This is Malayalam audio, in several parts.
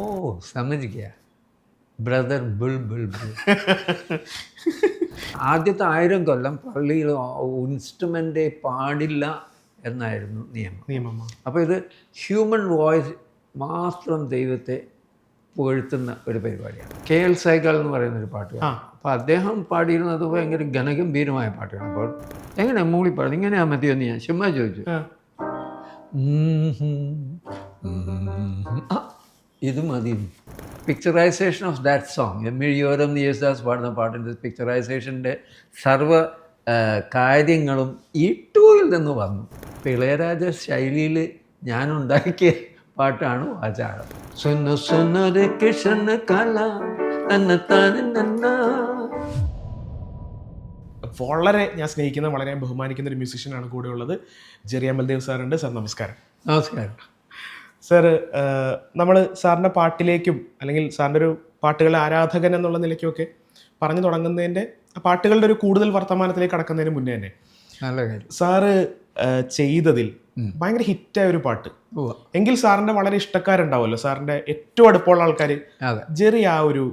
ഓ സമ്മതിക്കുക ബ്രദർ ബുൾ ബുൾ ബുൾ. ആദ്യത്തെ 1000 കൊല്ലം പള്ളിയിൽ ഇൻസ്ട്രുമെൻ്റേ പാടില്ല എന്നായിരുന്നു നിയമം. അപ്പോൾ ഇത് ഹ്യൂമൻ വോയിസ് മാത്രം ദൈവത്തെ പുകഴ്ത്തുന്ന ഒരു പരിപാടിയാണ്. KL സൈഗൾ എന്ന് പറയുന്നൊരു പാട്ടുകാരൻ. അപ്പോൾ അദ്ദേഹം പാടിയിരുന്നത് ഭയങ്കര ഘനഗംഭീരമായ പാട്ടുകളാണ്. അപ്പോൾ എങ്ങനെ മൂളി പാടും ഇങ്ങനെയാ മതിയെന്ന് ഞാൻ ചുമ്മാ ചോദിച്ചു. ഇത് മതി. പിക്ചറൈസേഷൻ ഓഫ് ദാറ്റ് സോങ് എമ്മിഴിയോരം യേശുദാസ് പാടുന്ന പാട്ടിൻ്റെ പിക്ചറൈസേഷൻ്റെ സർവ്വ കാര്യങ്ങളും ഈ ടൂവിൽ നിന്ന് വന്നു. ഇളയരാജ ശൈലിയിൽ ഞാനുണ്ടാക്കിയ പാട്ടാണ് വാചാളം. വളരെ ഞാൻ സ്നേഹിക്കുന്ന വളരെ ബഹുമാനിക്കുന്ന ഒരു മ്യൂസീഷ്യനാണ് കൂടെ ഉള്ളത്. ജെറി അമൽദേവ് സാറുണ്ട്. സാർ നമസ്കാരം. നമസ്കാരം സാർ. നമ്മൾ സാറിൻ്റെ പാട്ടിലേക്കും അല്ലെങ്കിൽ സാറിൻ്റെ ഒരു പാട്ടുകളെ ആരാധകൻ എന്നുള്ള നിലയ്ക്കുമൊക്കെ പറഞ്ഞു തുടങ്ങുന്നതിൻ്റെ പാട്ടുകളുടെ ഒരു കൂടുതൽ വർത്തമാനത്തിലേക്ക് കടക്കുന്നതിന് മുന്നേ തന്നെ നല്ല കാര്യം സാറ് ചെയ്തതിൽ ഭയങ്കര ഹിറ്റായ ഒരു പാട്ട് എങ്കിൽ സാറിൻ്റെ വളരെ ഇഷ്ടക്കാരുണ്ടാവുമല്ലോ, സാറിൻ്റെ ഏറ്റവും അടുപ്പമുള്ള ആൾക്കാർ ജെറി ആ ഒരു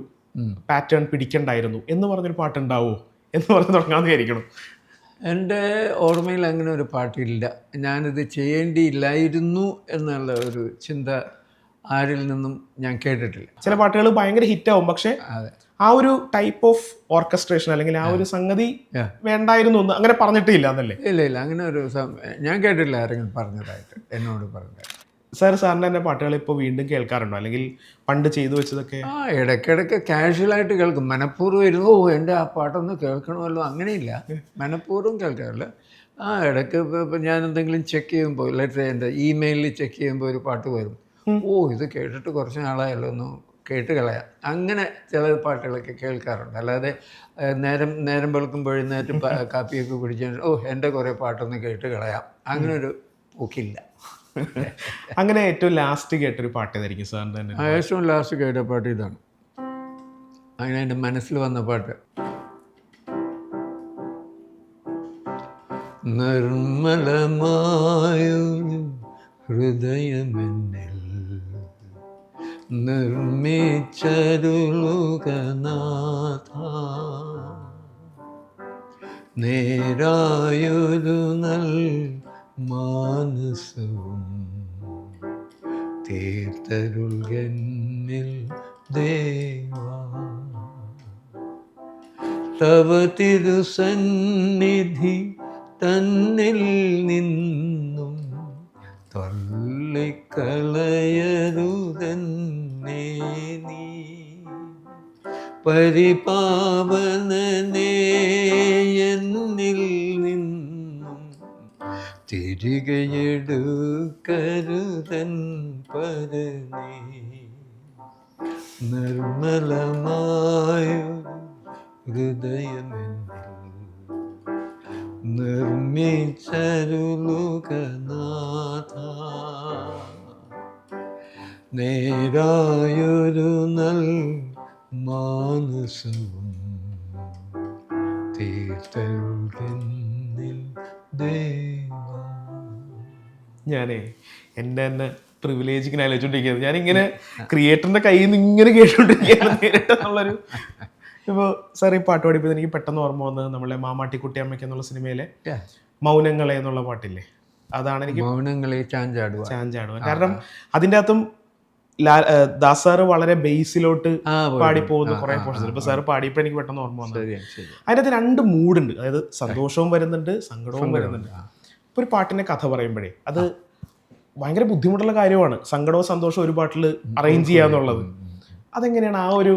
പാറ്റേൺ പിടിക്കണ്ടായിരുന്നു എന്ന് പറഞ്ഞൊരു പാട്ടുണ്ടാവുമോ എന്ന് പറഞ്ഞ് തുടങ്ങാമെന്ന് വിചാരിക്കണം. എൻ്റെ ഓർമ്മയിൽ അങ്ങനെ ഒരു പാട്ടില്ല. ഞാനിത് ചെയ്യേണ്ടിയില്ലായിരുന്നു എന്നുള്ള ഒരു ചിന്ത ആരിൽ നിന്നും ഞാൻ കേട്ടിട്ടില്ല. ചില പാട്ടുകൾ ഭയങ്കര ഹിറ്റാവും, പക്ഷേ ആ ഒരു ടൈപ്പ് ഓഫ് ഓർക്കസ്ട്രേഷൻ അല്ലെങ്കിൽ ആ ഒരു സംഗതി വേണ്ടായിരുന്നു എന്ന് അങ്ങനെ പറഞ്ഞിട്ടില്ല എന്നല്ലേ? ഇല്ല അങ്ങനെ ഒരു ഞാൻ കേട്ടിട്ടില്ല ആരെങ്കിലും പറഞ്ഞതായിട്ട്, എന്നോട് പറഞ്ഞതായിട്ട്. സാറിൻ്റെ തന്നെ പാട്ടുകൾ ഇപ്പോൾ വീണ്ടും കേൾക്കാറുണ്ടോ, അല്ലെങ്കിൽ പണ്ട് ചെയ്തു വെച്ചതൊക്കെ? ഇടയ്ക്കിടയ്ക്ക് കാഷ്വലായിട്ട് കേൾക്കും. മനഃപൂർവ്വം ഇരുന്നു എൻ്റെ ആ പാട്ടൊന്ന് കേൾക്കണമല്ലോ, അങ്ങനെയില്ല. മനഃപൂർവ്വം കേൾക്കാറില്ല. ഇടയ്ക്ക് ഇപ്പോൾ ഞാൻ എന്തെങ്കിലും ചെക്ക് ചെയ്യുമ്പോൾ, ലെറ്റർ എൻ്റെ ഇമെയിലിൽ ചെക്ക് ചെയ്യുമ്പോൾ ഒരു പാട്ട് വരും. ഇത് കേട്ടിട്ട് കുറച്ച് നാളായല്ലോ, ഒന്ന് കേട്ട് കളയാം. അങ്ങനെ ചില പാട്ടുകളൊക്കെ കേൾക്കാറുണ്ട്. അല്ലാതെ നേരം വെളുക്കുമ്പോൾ എഴുന്നേറ്റ് കാപ്പിയൊക്കെ കുടിച്ചാൽ എൻ്റെ കുറേ പാട്ടൊന്ന് കേട്ട് കളയാം, അങ്ങനെ ഒരു പോക്കില്ല. അങ്ങനെ ഏറ്റവും ലാസ്റ്റ് കേട്ടൊരു പാട്ട് ഏതായിരിക്കും സാറിൻ്റെ തന്നെ? ഏറ്റവും ലാസ്റ്റ് കേട്ട പാട്ട് ഇതാണ്. അങ്ങനെ എൻ്റെ മനസ്സിൽ വന്ന പാട്ട് നിർമ്മലമായൊരു ഹൃദയമെന്നിൽ നിർമ്മിച്ചരുളുകനാഥ, നേരായൊരു നൽ മാനസവും തീർത്തരുൾകന്നിൽ ദേവാ, തവ തിരുസന്നിധി തന്നിൽ നിന്നും തള്ളിക്കളയരുതന്നേ നീ, പരിപാവനനേ എന്നിൽ നിന്നും തിരികെയെടുക്കരുതൻ പരനേ, നിർമ്മലമായൊരു ഹൃദയമെന്നിൽ നിർമ്മിച്ചരുളുകനാഥ, നേരായൊരു നൽ മാനസവും തീർത്തരുൾകന്നിൽ ദേവാ. ഞാനേ എൻ്റെ തന്നെ പ്രിവിലേജ് ഇങ്ങനെ ആലോചിച്ചോണ്ടിരിക്കുന്നത്, ഞാനിങ്ങനെ ക്രിയേറ്ററിന്റെ കയ്യിൽ നിന്ന് ഇങ്ങനെ കേട്ടോണ്ടിരിക്കുകയാണ് നേരിട്ടെന്നുള്ളൊരു. ഇപ്പോൾ സാർ ഈ പാട്ട് പാടിയപ്പോൾ എനിക്ക് പെട്ടെന്ന് ഓർമ്മ വന്നത് നമ്മളെ മാമാട്ടിക്കുട്ടി അമ്മയ്ക്ക് എന്നുള്ള സിനിമയിലെ മൗനങ്ങളെ എന്നുള്ള പാട്ടില്ലേ, അതാണ് എനിക്ക്. മൗനങ്ങളെ ചാഞ്ചാടുവാൻ. കാരണം അതിൻ്റെ അകത്തും ദാസ് സാറ് വളരെ ബേസിലോട്ട് പാടിപ്പോകുന്ന കുറെ പോർഷൻസ്. ഇപ്പൊ സാറ് പാടിയപ്പോൾ എനിക്ക് പെട്ടെന്ന് ഓർമ്മ വന്നത് അതിനകത്ത് 2 മൂഡുണ്ട്, അതായത് സന്തോഷവും വരുന്നുണ്ട്, സങ്കടവും വരുന്നുണ്ട്. ഇപ്പൊ ഒരു പാട്ടിന്റെ കഥ പറയുമ്പോഴേ അത് ഭയങ്കര ബുദ്ധിമുട്ടുള്ള കാര്യമാണ്, സങ്കടവും സന്തോഷവും ഒരു പാട്ടിൽ അറേഞ്ച് ചെയ്യാന്നുള്ളത്. അതെങ്ങനെയാണ് ആ ഒരു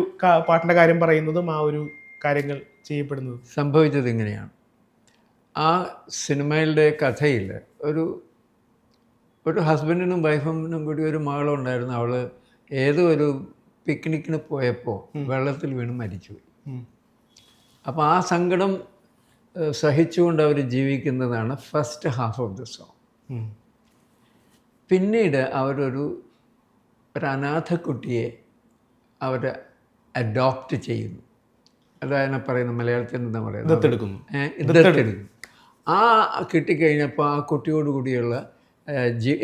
പാട്ടിന്റെ കാര്യം പറയുന്നതും ആ ഒരു കാര്യങ്ങൾ ചെയ്യപ്പെടുന്നത്? സംഭവിച്ചത് ഇങ്ങനെയാണ്. ആ സിനിമയിലെ കഥയിൽ ഒരു ഹസ്ബൻഡിനും വൈഫിനും കൂടി ഒരു മകളുണ്ടായിരുന്നു. അവൾ ഏതോ ഒരു പിക്നിക്കിന് പോയപ്പോൾ വെള്ളത്തിൽ വീണ് മരിച്ചുപോയി. അപ്പോൾ ആ സങ്കടം സഹിച്ചുകൊണ്ട് അവർ ജീവിക്കുന്നതാണ് first half of the song. പിന്നീട് അവരൊരു അനാഥ കുട്ടിയെ അവർ അഡോപ്റ്റ് ചെയ്യുന്നു. അതായത് പറയുന്നത് മലയാളത്തിൽ എന്താ പറയുന്നത്, ദത്തെടുക്കുന്നു. ആ കിട്ടിക്കഴിഞ്ഞപ്പോൾ ആ കുട്ടിയോടുകൂടിയുള്ള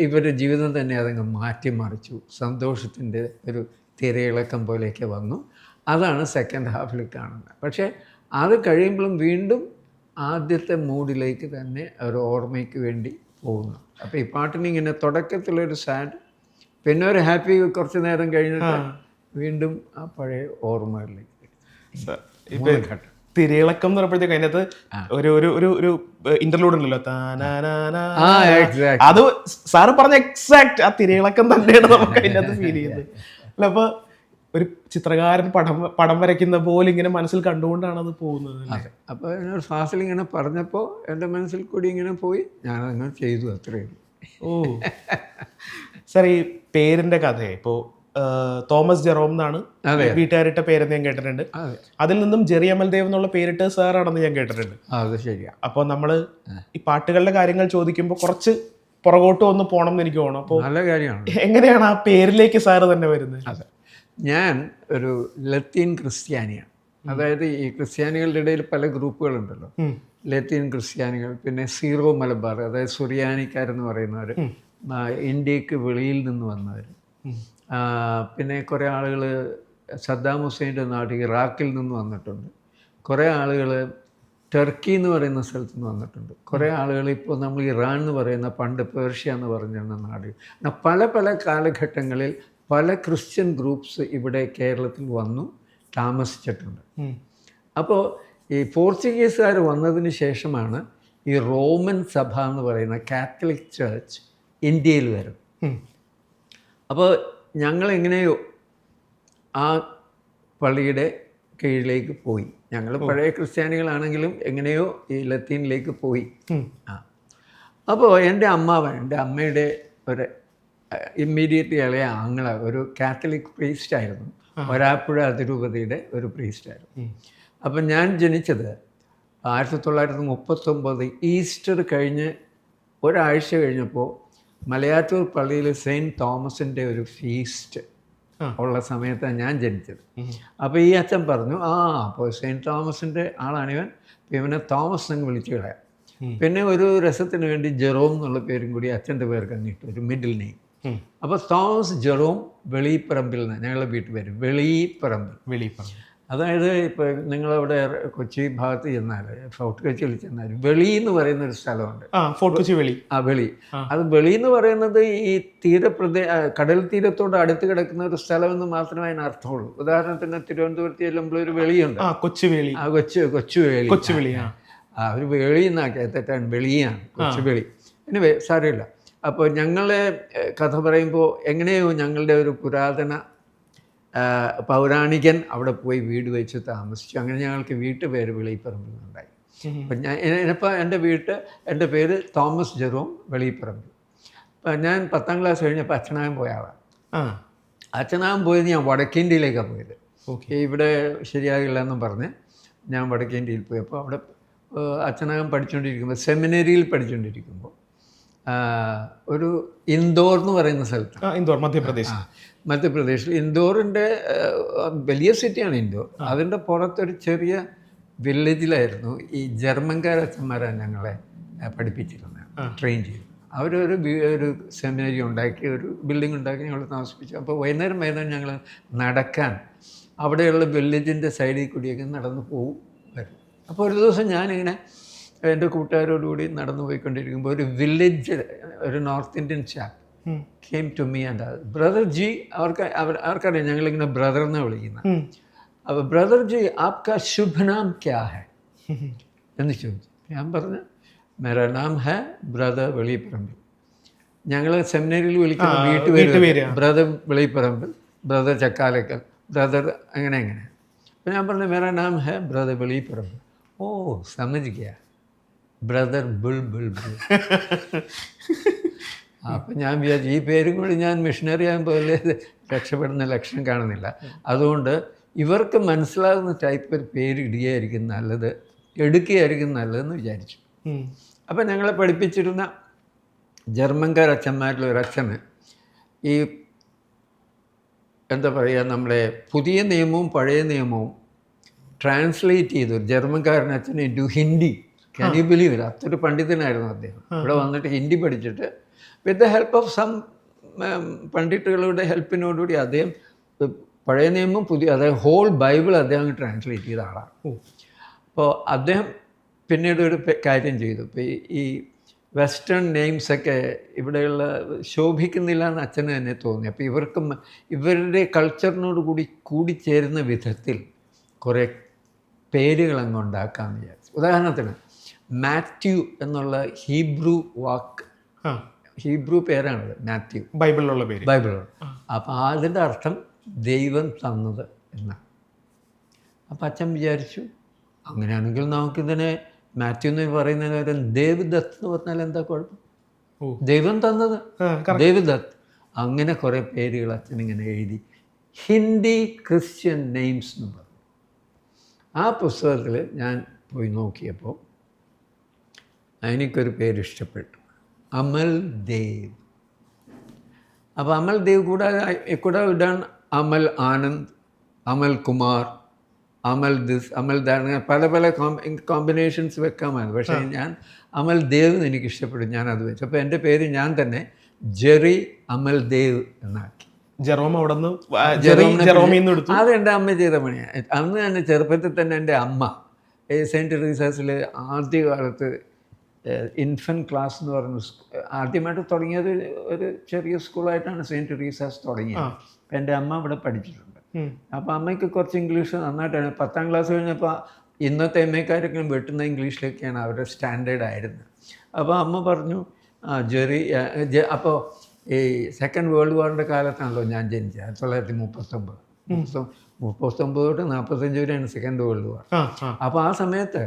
ഇവരുടെ ജീവിതം തന്നെ അതങ്ങ് മാറ്റിമറിച്ചു. സന്തോഷത്തിൻ്റെ ഒരു തിരയിളക്കം പോലെയൊക്കെ വന്നു. അതാണ് സെക്കൻഡ് ഹാഫിൽ കാണുന്നത്. പക്ഷേ അത് കഴിയുമ്പോഴും വീണ്ടും ആദ്യത്തെ മൂഡിലേക്ക് തന്നെ ഒരു ഓർമ്മയ്ക്ക് വേണ്ടി പോകുന്നു. അപ്പോൾ ഈ പാട്ടിന് ഇങ്ങനെ തുടക്കത്തിലൊരു സാഡ്, പിന്നെ ഒരു ഹാപ്പി, കുറച്ച് നേരം കഴിഞ്ഞിട്ട് വീണ്ടും ആ പഴയ ഓർമ്മകളിലേക്ക്. തിരയിളക്കം എന്ന് പറയുമ്പോഴത്തേക്ക് അതിനകത്ത് ഒരു ഇന്റർലൂഡ് ഉണ്ടല്ലോ, അത് സാറ് പറഞ്ഞ എക്സാക്ട് ആ തിരയിളക്കം തന്നെയാണ് നമുക്ക് അതിനകത്ത് ഫീൽ ചെയ്യുന്നത്. അല്ല, അപ്പൊ ഒരു ചിത്രകാരൻ പടം വരയ്ക്കുന്ന പോലെ ഇങ്ങനെ മനസ്സിൽ കണ്ടുകൊണ്ടാണ് അത് പോകുന്നത്. അതെ. അപ്പോൾ എന്നോട് ഫാസിൽ ഇങ്ങനെ പറഞ്ഞപ്പോൾ എൻ്റെ മനസ്സിൽ കൂടി ഇങ്ങനെ പോയി, ഞാനങ്ങനെ ചെയ്തു, അത്രയേ ഉള്ളൂ. ഓ സാർ, ഈ പേരിന്റെ കഥയെ ഇപ്പോൾ തോമസ് ജെറോം എന്നാണ് വീട്ടുകാരിട്ട പേരെന്ന് ഞാൻ കേട്ടിട്ടുണ്ട്. അതിൽ നിന്നും ജെറി അമൽദേവ് എന്നുള്ള പേരിട്ട് സാറാണെന്ന് ഞാൻ കേട്ടിട്ടുണ്ട്. അത് ശരിയാ. അപ്പോൾ നമ്മൾ ഈ പാട്ടുകളുടെ കാര്യങ്ങൾ ചോദിക്കുമ്പോൾ കുറച്ച് പുറകോട്ട് ഒന്ന് പോകണം എന്ന് എനിക്ക് തോന്നുന്നു. അപ്പോൾ നല്ല കാര്യമാണ്. എങ്ങനെയാണ് ആ പേരിലേക്ക് സാറ് തന്നെ വരുന്നത്? അതെ, ഞാൻ ഒരു ലത്തീൻ ക്രിസ്ത്യാനിയാണ്. അതായത് ഈ ക്രിസ്ത്യാനികളുടെ ഇടയിൽ പല ഗ്രൂപ്പുകളുണ്ടല്ലോ. ലത്തീൻ ക്രിസ്ത്യാനികൾ, പിന്നെ സീറോ മലബാർ, അതായത് സുറിയാനിക്കാരെന്ന് പറയുന്നവർ, ഇന്ത്യക്ക് വെളിയിൽ നിന്ന് വന്നവർ, പിന്നെ കുറേ ആളുകൾ സദ്ദാം ഹുസൈൻ്റെ നാട് ഇറാഖിൽ നിന്ന് വന്നിട്ടുണ്ട്, കുറേ ആളുകൾ ടർക്കി എന്ന് പറയുന്ന സ്ഥലത്ത് നിന്ന് വന്നിട്ടുണ്ട്, കുറേ ആളുകൾ ഇപ്പോൾ നമ്മൾ ഇറാൻ എന്ന് പറയുന്ന, പണ്ട് പേർഷ്യ എന്ന് പറഞ്ഞിരുന്ന നാട്. പല പല കാലഘട്ടങ്ങളിൽ പല ക്രിസ്ത്യൻ ഗ്രൂപ്പ്സ് ഇവിടെ കേരളത്തിൽ വന്നു താമസിച്ചിട്ടുണ്ട്. അപ്പോൾ ഈ പോർച്ചുഗീസുകാർ വന്നതിന് ശേഷമാണ് ഈ റോമൻ സഭ എന്ന് പറയുന്ന കാത്തലിക് ചർച്ച് ഇന്ത്യയിൽ വരുന്നത്. അപ്പോൾ ഞങ്ങളെങ്ങനെയോ ആ പള്ളിയുടെ കീഴിലേക്ക് പോയി. ഞങ്ങൾ പഴയ ക്രിസ്ത്യാനികളാണെങ്കിലും എങ്ങനെയോ ഈ ലത്തീനിലേക്ക് പോയി. അപ്പോൾ എൻ്റെ അമ്മയുടെ ഒരു ഇമ്മീഡിയറ്റ്ലി ഇളയ ആങ്ങള ഒരു കാത്തലിക് പ്രീസ്റ്റായിരുന്നു, വരാപ്പുഴ അതിരൂപതയുടെ ഒരു പ്രീസ്റ്റായിരുന്നു. അപ്പം ഞാൻ ജനിച്ചത് 1939 ഈസ്റ്റർ കഴിഞ്ഞ് ഒരാഴ്ച കഴിഞ്ഞപ്പോൾ മലയാറ്റൂർ പള്ളിയിൽ സെയിൻറ്റ് തോമസിൻ്റെ ഒരു ഫീസ്റ്റ് ഉള്ള സമയത്താണ് ഞാൻ ജനിച്ചത്. അപ്പോൾ ഈ അച്ഛൻ പറഞ്ഞു, അപ്പോൾ സെയിൻറ്റ് തോമസിൻ്റെ ആളാണിവൻ, ഇവനെ തോമസ് എന്ന് വിളിച്ചു കളയാം. പിന്നെ ഒരു രസത്തിന് വേണ്ടി ജെറോം എന്നുള്ള പേരും കൂടി അച്ഛൻ്റെ പേർക്ക് അങ്ങിട്ടു, ഒരു മിഡിൽ നെയിം. അപ്പോൾ തോമസ് ജെറോം വെളിപ്പറമ്പിൽ നിന്ന് ഞങ്ങളുടെ വീട്ടിൽ വരും. വെളിപ്പറമ്പിൽ. അതായത് ഇപ്പോൾ നിങ്ങളവിടെ കൊച്ചി ഭാഗത്ത് ചെന്നാൽ, ഫോർട്ട് കൊച്ചിയിൽ ചെന്നാൽ വെളി എന്ന് പറയുന്ന ഒരു സ്ഥലമുണ്ട്. ഫോർട്ട് കൊച്ചി വെളി. വെളി. അത് വെളി എന്ന് പറയുന്നത് ഈ കടൽ തീരത്തോട് അടുത്ത് കിടക്കുന്ന ഒരു സ്ഥലമെന്ന് മാത്രമേ അതിന് അർത്ഥമുള്ളൂ. ഉദാഹരണത്തിന് തിരുവനന്തപുരത്ത് ചെല്ലുമ്പോൾ ഒരു വെളിയുണ്ട്, കൊച്ചുവേളി. കൊച്ചുവേളി. ഒരു വെളി എന്നാക്കിയ തെറ്റാണ്, വെളിയാണ്, കൊച്ചുവേളി. പിന്നെ സാരമില്ല. അപ്പോൾ ഞങ്ങളെ കഥ പറയുമ്പോൾ എങ്ങനെയോ ഞങ്ങളുടെ ഒരു പുരാതന പൗരാണികൻ അവിടെ പോയി വീട് വെച്ച് താമസിച്ചു. അങ്ങനെ ഞങ്ങൾക്ക് വീട്ടുപേര് വെളിപ്പറമ്പിൽ നിന്നുണ്ടായി. അപ്പം എൻ്റെ പേര് തോമസ് ജെറോം വെളിപ്പറമ്പിൽ. അപ്പം ഞാൻ 10ാം ക്ലാസ് കഴിഞ്ഞപ്പോൾ അച്ഛനാകാൻ പോയ ആളാണ്. അച്ഛനാകാൻ പോയത് ഞാൻ വടക്കേന്ത്യയിലേക്കാണ് പോയത്. ഇവിടെ ശരിയാകില്ല എന്നും പറഞ്ഞ് ഞാൻ വടക്കേന്ത്യയിൽ പോയി. അപ്പോൾ അവിടെ അച്ഛനാകാൻ പഠിച്ചുകൊണ്ടിരിക്കുമ്പോൾ, സെമിനറിയിൽ പഠിച്ചുകൊണ്ടിരിക്കുമ്പോൾ ഒരു ഇൻഡോർ എന്ന് പറയുന്ന സ്ഥലത്ത്, ഇൻഡോർ മധ്യപ്രദേശിൽ, ഇൻഡോറിൻ്റെ വലിയ സിറ്റിയാണ് ഇൻഡോർ. അതിൻ്റെ പുറത്തൊരു ചെറിയ വില്ലേജിലായിരുന്നു ഈ ജർമ്മൻകാരച്ഛന്മാരാണ് ഞങ്ങളെ പഠിപ്പിച്ചിരുന്നത്, ട്രെയിൻ ചെയ്തു. ഒരു സെമിനറി ഉണ്ടാക്കി, ഒരു ബിൽഡിംഗ് ഉണ്ടാക്കി ഞങ്ങൾ താമസിപ്പിച്ചു. അപ്പോൾ വൈകുന്നേരം ഞങ്ങൾ നടക്കാൻ അവിടെയുള്ള വില്ലേജിൻ്റെ സൈഡിൽ കൂടിയൊക്കെ നടന്നു പോകും വരും. അപ്പോൾ ഒരു ദിവസം ഞാനിങ്ങനെ എൻ്റെ കൂട്ടുകാരോടുകൂടി നടന്നു പോയിക്കൊണ്ടിരിക്കുമ്പോൾ ഒരു വില്ലേജ്, ഒരു north Indian chop came to me and brother ji, അവർക്കറിയാം ഞങ്ങളിങ്ങനെ ബ്രദർ എന്നാണ് വിളിക്കുന്നത്. അപ്പോൾ ബ്രദർ ജി ആപ്കാ ശുഭ നാം ക്യാ ഹൈ എന്ന് ചോദിച്ചു. ഞാൻ പറഞ്ഞു, മേരാ നാം ഹൈ ബ്രദർ വെളിപ്പറമ്പിൽ. ഞങ്ങൾ സെമിനറിയിൽ വിളിക്കുന്ന വീട്ടുപേര് ബ്രദർ വെളിപ്പറമ്പിൽ, ബ്രദർ ചക്കാലക്കൽ, ബ്രദർ അങ്ങനെ. അപ്പോൾ ഞാൻ പറഞ്ഞു, മേരാ നാം ഹൈ ബ്രദർ വെളിപ്പറമ്പിൽ. ഓ സമജ് ഗയാ, ബ്രദർ ബുൾ. അപ്പം ഞാൻ വിചാരിച്ചു ഈ പേരും കൂടി ഞാൻ മിഷണറി ആകുമ്പോൾ രക്ഷപ്പെടുന്ന ലക്ഷണം കാണുന്നില്ല. അതുകൊണ്ട് ഇവർക്ക് മനസ്സിലാകുന്ന ടൈപ്പ് ഒരു പേര് ഇടുകയായിരിക്കും നല്ലത്, എടുക്കുകയായിരിക്കും നല്ലതെന്ന് വിചാരിച്ചു. അപ്പം ഞങ്ങളെ പഠിപ്പിച്ചിരുന്ന ജർമ്മൻകാരച്ഛന്മാരിൽ ഒരച്ഛന് ഈ എന്താ പറയുക, നമ്മളെ പുതിയ നിയമവും പഴയ നിയമവും ട്രാൻസ്ലേറ്റ് ചെയ്തു ജർമ്മൻകാരൻ അച്ഛൻ into Hindi. Can you believe it? അതൊരു പണ്ഡിതനായിരുന്നു അദ്ദേഹം. ഇവിടെ വന്നിട്ട് ഹിന്ദി പഠിച്ചിട്ട് with the help of some പണ്ഡിറ്റുകളുടെ ഹെൽപ്പിനോടുകൂടി അദ്ദേഹം പഴയ നിയമം അദ്ദേഹം ഹോൾ ബൈബിൾ അദ്ദേഹം ട്രാൻസ്ലേറ്റ് ചെയ്ത ആളാണ്. അപ്പോൾ അദ്ദേഹം പിന്നീട് ഒരു കാര്യം ചെയ്തു. ഇപ്പോൾ ഈ വെസ്റ്റേൺ നെയിംസൊക്കെ ഇവിടെയുള്ള ശോഭിക്കുന്നില്ല എന്ന് അച്ഛന് തന്നെ തോന്നി. അപ്പോൾ ഇവരുടെ കൾച്ചറിനോട് കൂടിച്ചേരുന്ന വിധത്തിൽ കുറേ പേരുകൾ അങ്ങ് ഉണ്ടാക്കാമെന്ന് വിചാരിച്ചു. ഉദാഹരണത്തിന് മാത്യു എന്നുള്ള ഹീബ്രു വാക്ക്, ഹീബ്രു പേരാണത് മാത്യു, ബൈബിളിലുള്ള പേര്. ബൈബിളിലുള്ള. അപ്പോൾ അതിൻ്റെ അർത്ഥം ദൈവം തന്നത് എന്നാണ്. അപ്പം അച്ഛൻ വിചാരിച്ചു അങ്ങനെയാണെങ്കിൽ നമുക്കിതിനെ മാത്യു എന്ന് പറയുന്നതിന് പകരം ദേവദത്ത് എന്ന് പറഞ്ഞാൽ എന്താ കുഴപ്പം? ദൈവം തന്നത്, ദേവദത്ത്. അങ്ങനെ കുറേ പേരുകൾ അച്ഛനിങ്ങനെ എഴുതി ഹിന്ദി ക്രിസ്ത്യൻ നെയിംസ് എന്ന് പറഞ്ഞു. ആ പുസ്തകത്തിൽ ഞാൻ പോയി നോക്കിയപ്പോൾ എനിക്കൊരു പേര് ഇഷ്ടപ്പെട്ടു, അമൽ ദേവ്. അപ്പോൾ അമൽ ദേവ് കൂടെ ഇടാൻ അമൽ ആനന്ദ്, അമൽ കുമാർ, അമൽ ദിസ്, അമൽ ദാൻ, പല കോമ്പിനേഷൻസ് വെക്കാമായിരുന്നു. പക്ഷേ ഞാൻ അമൽ ദേവ് എന്ന് എനിക്ക് ഇഷ്ടപ്പെട്ടു, ഞാൻ അത് വെച്ചു. അപ്പോൾ എൻ്റെ പേര് ഞാൻ തന്നെ ജെറി അമൽ ദേവ് എന്നാക്കി. ജെറോം അവിടെ നിന്ന് എടുത്തു. അത് എൻ്റെ അമ്മ ചെയ്ത പണിയാണ്. അന്ന് തന്നെ ചെറുപ്പത്തിൽ തന്നെ എൻ്റെ അമ്മ സെയിൻറ്റ് തെരേസാസിൽ ആദ്യകാലത്ത് ഇൻഫൻറ്റ് ക്ലാസ് എന്ന് പറഞ്ഞ ആദ്യമായിട്ട് തുടങ്ങിയത് ഒരു ചെറിയ സ്കൂളായിട്ടാണ് സെയിൻറ്റ് തെരേസാസ് തുടങ്ങിയത്. അപ്പം എൻ്റെ അമ്മ അവിടെ പഠിച്ചിട്ടുണ്ട്. അപ്പോൾ അമ്മയ്ക്ക് കുറച്ച് ഇംഗ്ലീഷ് നന്നായിട്ടാണ്. 10ാം ക്ലാസ് കഴിഞ്ഞപ്പോൾ ഇന്നത്തെ എംഎക്കാരൊക്കെ വെട്ടുന്ന ഇംഗ്ലീഷിലൊക്കെയാണ് അവരുടെ സ്റ്റാൻഡേർഡ് ആയിരുന്നത്. അപ്പോൾ അമ്മ പറഞ്ഞു ജെറി. അപ്പോൾ ഈ സെക്കൻഡ് വേൾഡ് വാറിൻ്റെ കാലത്താണല്ലോ ഞാൻ ജനിച്ചത്, 1939. 39 തൊട്ട് 45 വരെയാണ് സെക്കൻഡ് വേൾഡ് വാർ. അപ്പോൾ ആ സമയത്ത്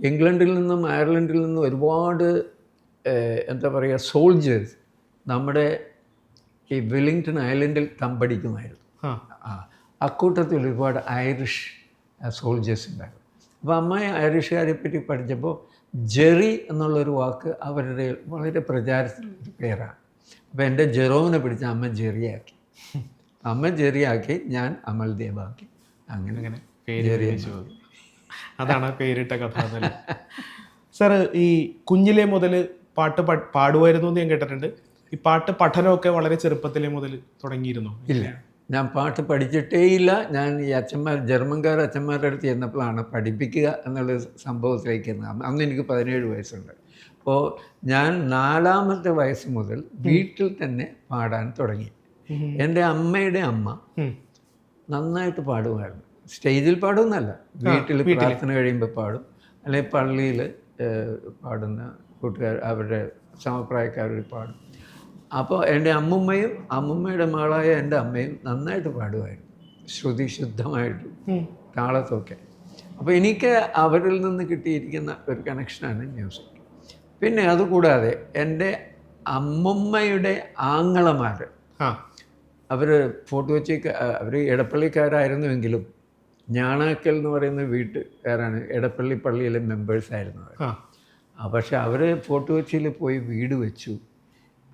ഇംഗ്ലണ്ടിൽ നിന്നും അയർലൻഡിൽ നിന്നും ഒരുപാട് എന്താ പറയുക സോൾജേഴ്സ് നമ്മുടെ ഈ വെല്ലിംഗ്ടൺ ഐലൻഡിൽ തമ്പടിക്കുമായിരുന്നു. അക്കൂട്ടത്തിൽ ഒരുപാട് ഐറിഷ് സോൾജേഴ്സ് ഉണ്ടായിരുന്നു. അപ്പോൾ അമ്മ ഐറിഷുകാരെ പറ്റി പഠിച്ചപ്പോൾ ജെറി എന്നുള്ളൊരു വാക്ക് അവരുടെ വളരെ പ്രചാരത്തിലൊരു പേരാണ്. അപ്പോൾ എൻ്റെ ജെറോമിനെ പിടിച്ച് അമ്മ ജെറിയാക്കി. അമ്മ ജെറിയാക്കി, ഞാൻ അമൽ ദേവാക്കി. അങ്ങനെ പേര് അതാണ് പേരിട്ട കഥ. സാർ ഈ കുഞ്ഞിലെ മുതൽ പാട്ട് പാടുമായിരുന്നു എന്ന് ഞാൻ കേട്ടിട്ടുണ്ട്. ഈ പാട്ട് പഠനമൊക്കെ വളരെ ചെറുപ്പത്തിലെ മുതൽ തുടങ്ങിയിരുന്നു? ഇല്ല, ഞാൻ പാട്ട് പഠിച്ചിട്ടേ ഇല്ല. ഞാൻ ഈ അച്ഛന്മാരുടെ അടുത്ത് ചെന്നപ്പോഴാണ് പഠിപ്പിക്കുക എന്നുള്ള സംഭവത്തിലേക്ക് ഇരുന്നത്. അന്ന് എനിക്ക് 17 വയസ്സുണ്ട്. അപ്പോൾ ഞാൻ 4ാമത്തെ വയസ്സ് മുതൽ വീട്ടിൽ തന്നെ പാടാൻ തുടങ്ങി. എൻ്റെ അമ്മയുടെ അമ്മ നന്നായിട്ട് പാടുമായിരുന്നു. സ്റ്റേജിൽ പാടുമെന്നല്ല, വീട്ടിൽ പ്രാർത്ഥന കഴിയുമ്പോൾ പാടും, അല്ലെങ്കിൽ പള്ളിയിൽ പാടുന്ന കൂട്ടുകാർ അവരുടെ സമപ്രായക്കാരോട് പാടും. അപ്പോൾ എൻ്റെ അമ്മുമ്മയും അമ്മുമ്മയുടെ മകളായ എൻ്റെ അമ്മയും നന്നായിട്ട് പാടുമായിരുന്നു, ശ്രുതി ശുദ്ധമായിട്ട് താളത്തൊക്കെ. അപ്പോൾ എനിക്ക് അവരിൽ നിന്ന് കിട്ടിയിരിക്കുന്ന ഒരു കണക്ഷനാണ് മ്യൂസിക്. പിന്നെ അതുകൂടാതെ എൻ്റെ അമ്മുമ്മയുടെ ആങ്ങളമാർ, അവർ ഫോർട്ട് കൊച്ചിക്കാർ, അവർ എടപ്പള്ളിക്കാരായിരുന്നുവെങ്കിലും ഞാണാക്കൽ എന്ന് പറയുന്ന വീട്ടുകാരാണ്, എടപ്പള്ളി പള്ളിയിലെ മെമ്പേഴ്സായിരുന്നു അവർ. പക്ഷെ അവർ ഫോർട്ട് കൊച്ചിയിൽ പോയി വീട് വെച്ചു.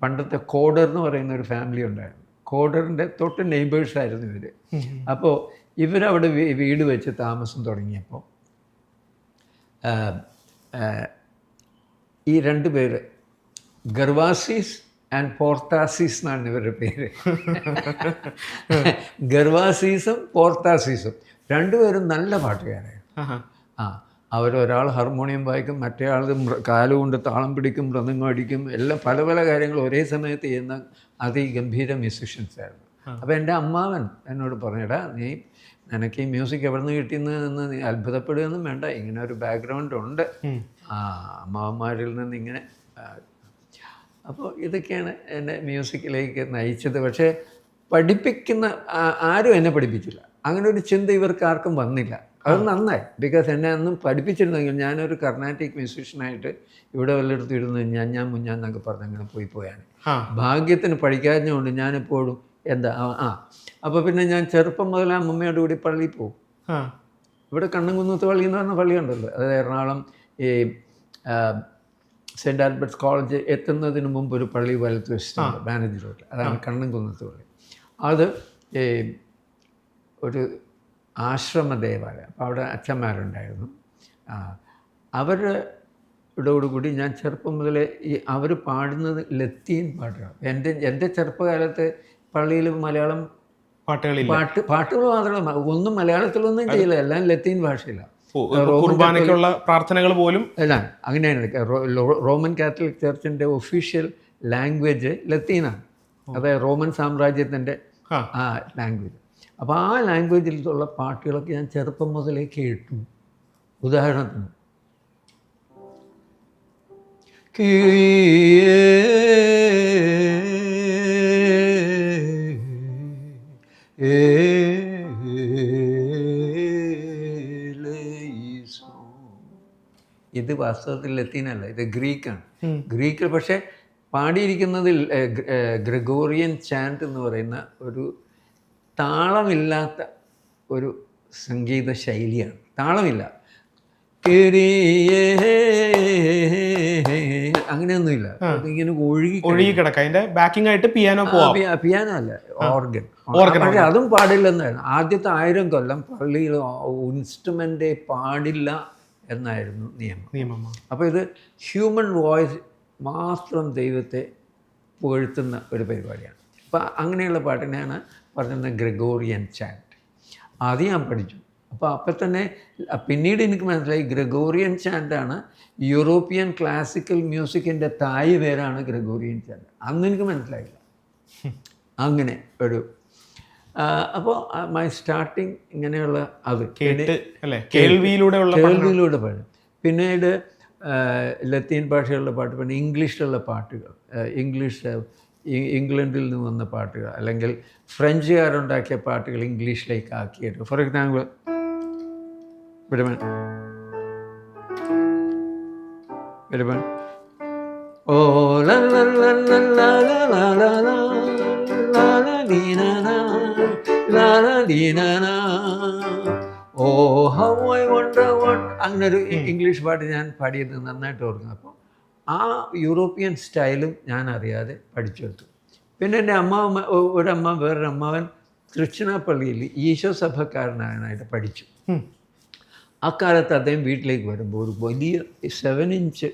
പണ്ടത്തെ കോഡർ എന്ന് പറയുന്ന ഒരു ഫാമിലി ഉണ്ടായിരുന്നു. കോഡറിൻ്റെ തൊട്ട് നെയ്ബേഴ്സായിരുന്നു ഇവർ. അപ്പോൾ ഇവരവിടെ വീട് വെച്ച് താമസം തുടങ്ങിയപ്പോൾ ഈ 2 പേര് ഗർവാസീസ് ആൻഡ് പോർത്താസീസ് എന്നാണ് ഇവരുടെ പേര്. ഗർവാസീസും പോർത്താസീസും 2 പേരും നല്ല പാട്ടുകാരായിരുന്നു. അവരൊരാൾ ഹാർമോണിയം വായിക്കും, മറ്റേ ആൾ കാലുകൊണ്ട് താളം പിടിക്കും, മൃദംഗം അടിക്കും, എല്ലാം പല പല കാര്യങ്ങൾ ഒരേ സമയത്ത് ചെയ്യുന്ന അതിഗംഭീര മ്യൂസിഷ്യൻസ് ആയിരുന്നു. അപ്പോൾ എൻ്റെ അമ്മാവൻ എന്നോട് പറഞ്ഞിടാ, നിനക്ക് ഈ മ്യൂസിക് എവിടെ നിന്ന് കിട്ടിയെന്ന് നീ അത്ഭുതപ്പെടുകയൊന്നും വേണ്ട, ഇങ്ങനെ ഒരു ബാക്ക്ഗ്രൗണ്ട് ഉണ്ട് അമ്മാവന്മാരിൽ നിന്ന് ഇങ്ങനെ. അപ്പോൾ ഇതൊക്കെയാണ് എന്നെ മ്യൂസിക്കിലേക്ക് നയിച്ചത്. പക്ഷേ പഠിപ്പിക്കുന്ന ആരും എന്നെ പഠിപ്പിച്ചില്ല. അങ്ങനെ ഒരു ചിന്ത ഇവർക്ക് ആർക്കും വന്നില്ല. അത് നന്നായി. ബിക്കോസ് എന്നെ അന്നും പഠിപ്പിച്ചിരുന്നെങ്കിൽ ഞാനൊരു കർണാറ്റിക് മ്യൂസീഷ്യനായിട്ട് ഇവിടെ വല്ലയിടത്തും ഇരുന്ന് മുഞ്ഞാന്നൊക്കെ പറഞ്ഞ് അങ്ങനെ പോയാണ്. ഭാഗ്യത്തിന് പഠിക്കാഞ്ഞുകൊണ്ട് ഞാനെപ്പോഴും എന്താ അപ്പോൾ പിന്നെ ഞാൻ ചെറുപ്പം മുതൽ അമ്മമ്മയോട് കൂടി പള്ളിയിൽ പോകും. ഇവിടെ കണ്ണൻകുന്നത്ത് പള്ളി എന്ന് പറഞ്ഞ പള്ളിയുണ്ടല്ലോ, അത് എറണാകുളം ഈ സെൻറ്റ് ആൽബർട്ട്സ് കോളേജ് എത്തുന്നതിന് മുമ്പ് ഒരു പള്ളി വലത്ത് വെച്ചിട്ടുണ്ട്, മാനേജ് റോഡിൽ. അതാണ് കണ്ണൻകുന്നത്ത് പള്ളി. അത് ഒരു ആശ്രമ ദേവാലയം. അപ്പോൾ അവിടെ അച്ഛന്മാരുണ്ടായിരുന്നു. അവർ ഇതോടുകൂടി ഞാൻ ചെറുപ്പം മുതലേ അവർ പാടുന്നത് ലത്തീൻ പാട്ടുകൾ. എൻ്റെ ചെറുപ്പകാലത്ത് പള്ളിയിൽ മലയാളം പാട്ടുകൾ മാത്രമല്ല, ഒന്നും മലയാളത്തിലൊന്നും ചെയ്യില്ല, എല്ലാം ലത്തീൻ ഭാഷയിലാണ്. കുർബാനയ്ക്കുള്ള പ്രാർത്ഥനകൾ പോലും എല്ലാം അങ്ങനെയാണ്. റോമൻ കാത്തലിക് ചർച്ചിൻ്റെ ഒഫീഷ്യൽ ലാംഗ്വേജ് ലത്തീനാണ്. അതായത് റോമൻ സാമ്രാജ്യത്തിൻ്റെ ആ ലാംഗ്വേജ്. അപ്പോൾ ആ ലാംഗ്വേജിലുള്ള പാട്ടുകളൊക്കെ ഞാൻ ചെറുപ്പം മുതലേ കേട്ടു. ഉദാഹരണത്തിന് ഇത് വാസ്തവത്തിൽ ലത്തീനല്ല, ഇത് ഗ്രീക്കാണ്. ഗ്രീക്കിൽ പക്ഷേ പാടിയിരിക്കുന്നതിൽ ഗ്രെഗോറിയൻ ചാൻറ്റ് എന്ന് പറയുന്ന ഒരു താളമില്ലാത്ത ഒരു സംഗീത ശൈലിയാണ്. താളമില്ല, അങ്ങനെയൊന്നുമില്ല. ഇങ്ങനെ ഒഴുകി കിടക്കുക. അതിന്റെ ബാക്കിംഗ് ആയിട്ട് പിയാനോ അല്ല, ഓർഗൻ. പക്ഷെ അതും പാടില്ലെന്നായിരുന്നു. ആദ്യത്തെ 1000 കൊല്ലം പള്ളിയിൽ ഇൻസ്ട്രുമെൻ്റ് പാടില്ല എന്നായിരുന്നു നിയമം. അപ്പോൾ ഇത് ഹ്യൂമൻ വോയിസ് മാത്രം ദൈവത്തെ പുകഴ്ത്തുന്ന ഒരു പരിപാടിയാണ്. അപ്പോൾ അങ്ങനെയുള്ള പാട്ടിനെയാണ് പറയുന്നത് ഗ്രെഗോറിയൻ ചാൻറ്റ്. അത് ഞാൻ പഠിച്ചു. അപ്പോൾ തന്നെ പിന്നീട് എനിക്ക് മനസ്സിലായി ഗ്രെഗോറിയൻ ചാൻറ്റാണ് യൂറോപ്യൻ ക്ലാസിക്കൽ മ്യൂസിക്കിൻ്റെ തായ് പേരാണ് ഗ്രെഗോറിയൻ ചാൻറ്റ്. അന്ന് എനിക്ക് മനസ്സിലായില്ല. അങ്ങനെ ഒരു അപ്പോൾ മൈ സ്റ്റാർട്ടിങ് ഇങ്ങനെയുള്ള അത് കേൾവിയിലൂടെ പാടും. പിന്നീട് ലത്തീൻ ഭാഷയുള്ള പാട്ട്, പിന്നെ ഇംഗ്ലീഷിലുള്ള പാട്ടുകൾ, ഇംഗ്ലണ്ടിൽ നിന്ന് വന്ന പാട്ടുകൾ, അല്ലെങ്കിൽ ഫ്രഞ്ചുകാരുണ്ടാക്കിയ പാട്ടുകൾ ഇംഗ്ലീഷിലേക്ക് ആക്കിയിട്ട്. For example oh oh how I wonder what, അങ്ങനൊരു ഇംഗ്ലീഷ് പാട്ട് ഞാൻ പാടിയത് നന്നായിട്ട് ഓർക്കുന്നു. അപ്പോൾ ആ യൂറോപ്യൻ സ്റ്റൈലും ഞാൻ അറിയാതെ പഠിച്ചെടുത്തു. പിന്നെ എൻ്റെ വേറൊരു അമ്മാവൻ തൃശ്ശിനാപ്പള്ളിയിൽ ഈശോ സഭക്കാരനായിട്ട് പഠിച്ചു. അക്കാലത്ത് അദ്ദേഹം വീട്ടിലേക്ക് വരുമ്പോൾ ഒരു വലിയ 7 ഇഞ്ച്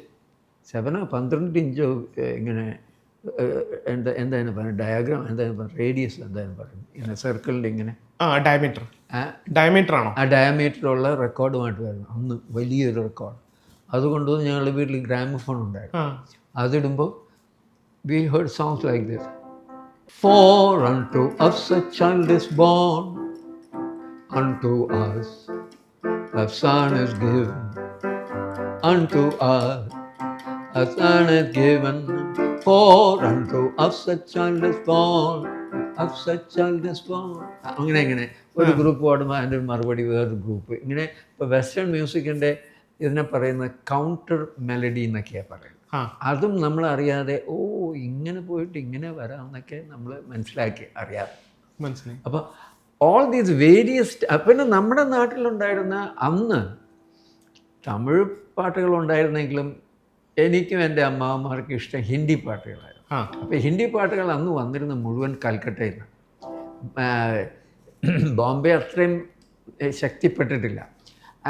12 ഇഞ്ചോ ഇങ്ങനെ എന്തായാലും പറയുന്നത്, ഡയഗ്രാം എന്തായാലും പറയുന്നത്, റേഡിയസ് എന്തായാലും പറയുന്നത്, ഇങ്ങനെ സർക്കിളിൻ്റെ ഇങ്ങനെ ഡയമീറ്റർ ആണോ, ആ ഡയമീറ്ററുള്ള റെക്കോർഡുമായിട്ട് വരുന്നു. അന്ന് വലിയൊരു റെക്കോർഡ്. അതുകൊണ്ടുവന്ന് ഞങ്ങളുടെ വീട്ടിൽ ഗ്രാമഫോൺ ഉണ്ടായിരുന്നു. അതിടുമ്പോൾ we heard songs like this. For unto us a child is born, unto us a son is given, unto us a son is given, for unto us a child is born, us a child is born. അങ്ങനെ ഒരു ഗ്രൂപ്പ് പാടുമ്പോൾ അതിൻ്റെ ഒരു മറുപടി വേറൊരു ഗ്രൂപ്പ്. ഇങ്ങനെ ഇപ്പോൾ വെസ്റ്റേൺ മ്യൂസിക്കിൻ്റെ ഇതിനെ പറയുന്ന കൗണ്ടർ മെലഡി എന്നൊക്കെയാണ് പറയുന്നത്. അതും നമ്മൾ അറിയാതെ ഇങ്ങനെ പോയിട്ട് ഇങ്ങനെ വരാമെന്നൊക്കെ നമ്മൾ അറിയാതെ മനസ്സിലായി. അപ്പോൾ ഓൾ ദീസ് വേരിയസ്. പിന്നെ നമ്മുടെ നാട്ടിലുണ്ടായിരുന്ന അന്ന് തമിഴ് പാട്ടുകളുണ്ടായിരുന്നെങ്കിലും എനിക്കും എൻ്റെ അമ്മാവന്മാർക്കും ഇഷ്ടം ഹിന്ദി പാട്ടുകളായിരുന്നു. അപ്പോൾ ഹിന്ദി പാട്ടുകൾ അന്ന് വന്നിരുന്ന മുഴുവൻ കൽക്കട്ടയിൽ നിന്ന്. ബോംബെ അത്രയും ശക്തിപ്പെട്ടിട്ടില്ല.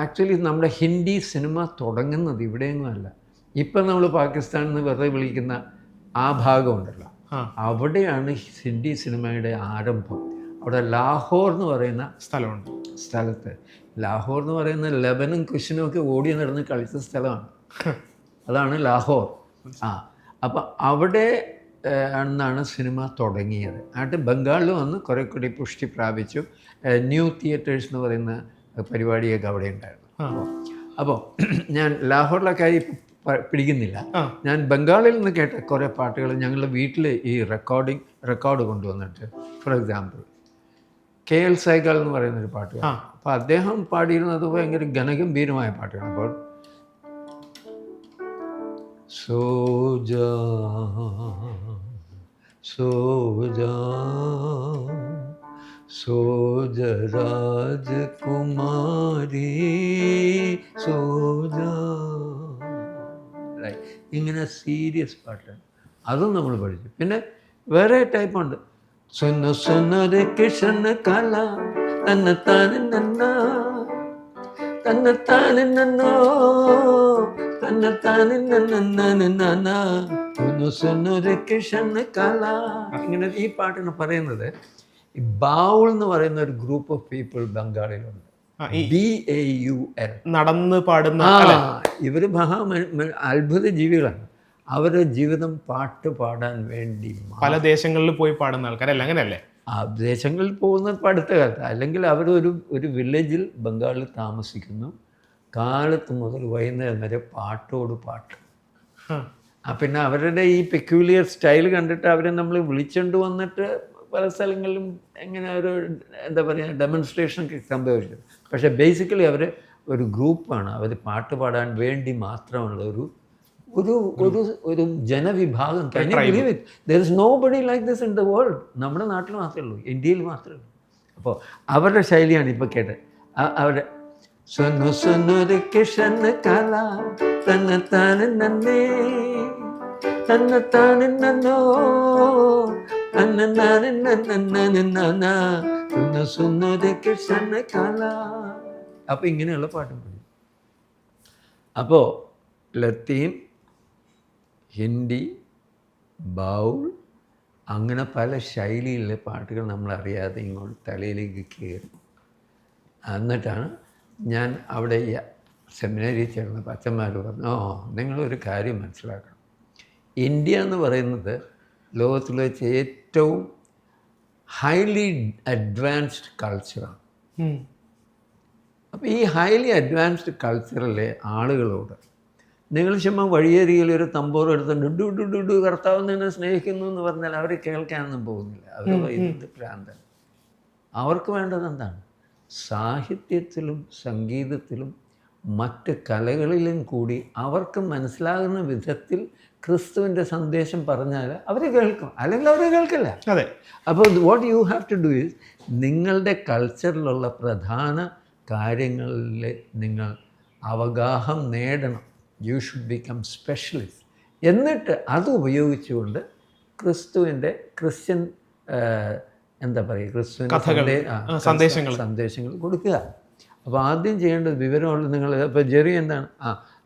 ആക്ച്വലി നമ്മുടെ ഹിന്ദി സിനിമ തുടങ്ങുന്നത് ഇവിടെയൊന്നും അല്ല. ഇപ്പം നമ്മൾ പാകിസ്ഥാനിൽ നിന്ന് വെറുതെ വിളിക്കുന്ന ആ ഭാഗമുണ്ടല്ലോ, അവിടെയാണ് ഹിന്ദി സിനിമയുടെ ആരംഭം. അവിടെ ലാഹോർ എന്ന് പറയുന്ന സ്ഥലത്ത്, ലാഹോർ എന്ന് പറയുന്ന ലെബനും കുശനും ഒക്കെ ഓടി നടന്ന് കളിച്ച സ്ഥലമാണ്. അതാണ് ലാഹോർ. അപ്പോൾ അവിടെ എന്നാണ് സിനിമ തുടങ്ങിയത്. എന്നിട്ട് ബംഗാളിൽ വന്ന് കുറേ കൂടി പുഷ്ടി പ്രാപിച്ചു. ന്യൂ തിയേറ്റേഴ്സ് എന്ന് പറയുന്ന പരിപാടിയൊക്കെ അവിടെ ഉണ്ടായിരുന്നു. അപ്പോൾ ഞാൻ ലാഹോറിലെ കാര്യം പിടിക്കുന്നില്ല. ഞാൻ ബംഗാളിൽ നിന്ന് കേട്ട കുറേ പാട്ടുകൾ ഞങ്ങളുടെ വീട്ടിൽ ഈ റെക്കോർഡ് കൊണ്ടുവന്നിട്ട്, ഫോർ എക്സാമ്പിൾ KL സൈഗാൾ എന്ന് പറയുന്നൊരു പാട്ട്. അപ്പോൾ അദ്ദേഹം പാടിയിരുന്നത് ഭയങ്കര ഘനഗംഭീരമായ പാട്ടുകളാണ്. അപ്പോൾ സോജാ സോജാ സോജ രാജകുമാരി സോജാ, ഇങ്ങനെ സീരിയസ് പാട്ടാണ്. അതും നമ്മൾ പഠിച്ചു. പിന്നെ വേറെ ടൈപ്പുണ്ട്. സുന്ന സുന്നര കിഷന കല തന്നത്താന നന്ന തന്നത്താന നന്നോ ഇങ്ങനെ ഈ പാട്ടിന് പറയുന്നത് ഈ ബാവുൾ എന്ന് പറയുന്ന ഒരു ഗ്രൂപ്പ് ഓഫ് പീപ്പിൾ ബംഗാളിലുണ്ട്. BAUL നടന്ന് പാടുന്ന ഇവര് അത്ഭുത ജീവികളാണ്. അവരുടെ ജീവിതം പാട്ട് പാടാൻ വേണ്ടി പല ദേശങ്ങളിൽ പോയി പാടുന്ന ആൾക്കാരല്ല, അങ്ങനെയല്ലേ? ആ ദേശങ്ങളിൽ പോകുന്നത് അടുത്ത കാലത്ത്. അല്ലെങ്കിൽ ഒരു വില്ലേജിൽ ബംഗാളിൽ താമസിക്കുന്നു. കാലത്ത് മുതൽ വൈകുന്നേരം വരെ പാട്ടോട് പാട്ട്. പിന്നെ അവരുടെ ഈ പെക്യൂലിയർ സ്റ്റൈൽ കണ്ടിട്ട് അവരെ നമ്മൾ വിളിച്ചുകൊണ്ട് വന്നിട്ട് പല സ്ഥലങ്ങളിലും എങ്ങനെ ഒരു എന്താ പറയുക ഡെമോൺസ്ട്രേഷനൊക്കെ സംഭവിച്ചത്. പക്ഷേ ബേസിക്കലി അവർ ഒരു ഗ്രൂപ്പാണ്. അവർ പാട്ട് പാടാൻ വേണ്ടി മാത്രമുള്ള ഒരു ഒരു ഒരു ഒരു ജനവിഭാഗം. There is nobody like this in the world. നമ്മുടെ നാട്ടിൽ മാത്രമേ ഉള്ളൂ, ഇന്ത്യയിൽ മാത്രമേ ഉള്ളൂ. അപ്പോൾ അവരുടെ ശൈലിയാണ് ഇപ്പോൾ കേട്ടത്. അവരുടെ സുനു സുനുരു കിഷൻ കല തന്ന താന നന്നേ തന്ന താന നന്നോ തന്ന നാന നന്ന സുനു സുനുരു കിഷൻ കല. അപ്പോൾ ഇങ്ങനെയുള്ള പാട്ടും പാടും. അപ്പോൾ ലത്തീൻ, ഹിന്ദി, ബൗൾ, അങ്ങനെ പല ശൈലിയിലെ പാട്ടുകൾ നമ്മളറിയാതെ ഇങ്ങോട്ട് തലയിലേക്ക് കയറി. എന്നിട്ടാണ് ഞാൻ അവിടെ സെമിനാരിയിൽ ചേർന്നപ്പോൾ അച്ഛന്മാർ പറഞ്ഞു, നിങ്ങളൊരു കാര്യം മനസ്സിലാക്കണം. ഇന്ത്യ എന്ന് പറയുന്നത് ലോകത്തിൽ വെച്ച് ഏറ്റവും ഹൈലി അഡ്വാൻസ്ഡ് കൾച്ചറാണ്. അപ്പോൾ ഈ ഹൈലി അഡ്വാൻസ്ഡ് കൾച്ചറിലെ ആളുകളോട് നിങ്ങൾ ചുമ്മാ വഴിയരികിൽ ഒരു തമ്പോർ എടുത്ത് ഡു കർത്താവ് നിന്നെ സ്നേഹിക്കുന്നു എന്ന് പറഞ്ഞാൽ അവർ കേൾക്കാനൊന്നും പോകുന്നില്ല. അവർ ഇത് ഭ്രാന്തൻ. അവർക്ക് വേണ്ടത് എന്താണ്? സാഹിത്യത്തിലും സംഗീതത്തിലും മറ്റ് കലകളിലും കൂടി അവർക്ക് മനസ്സിലാകുന്ന വിധത്തിൽ ക്രിസ്തുവിൻ്റെ സന്ദേശം പറഞ്ഞാൽ അവർ കേൾക്കും, അല്ലെങ്കിൽ അവർ കേൾക്കില്ല. അതെ. അപ്പോൾ what you have to do is നിങ്ങളുടെ കൾച്ചറിലുള്ള പ്രധാന കാര്യങ്ങളിൽ നിങ്ങൾ അവഗാഹം നേടണം. You should become specialist. എന്നിട്ട് അത് ഉപയോഗിച്ചുകൊണ്ട് ക്രിസ്ത്യൻ എന്താ പറയുക, ക്രിസ്തുവിൻ്റെ സന്ദേശങ്ങൾ കൊടുക്കുക. അപ്പോൾ ആദ്യം ചെയ്യേണ്ടത് വിവരമുള്ള നിങ്ങൾ. ഇപ്പോൾ ജെറി എന്താണ്,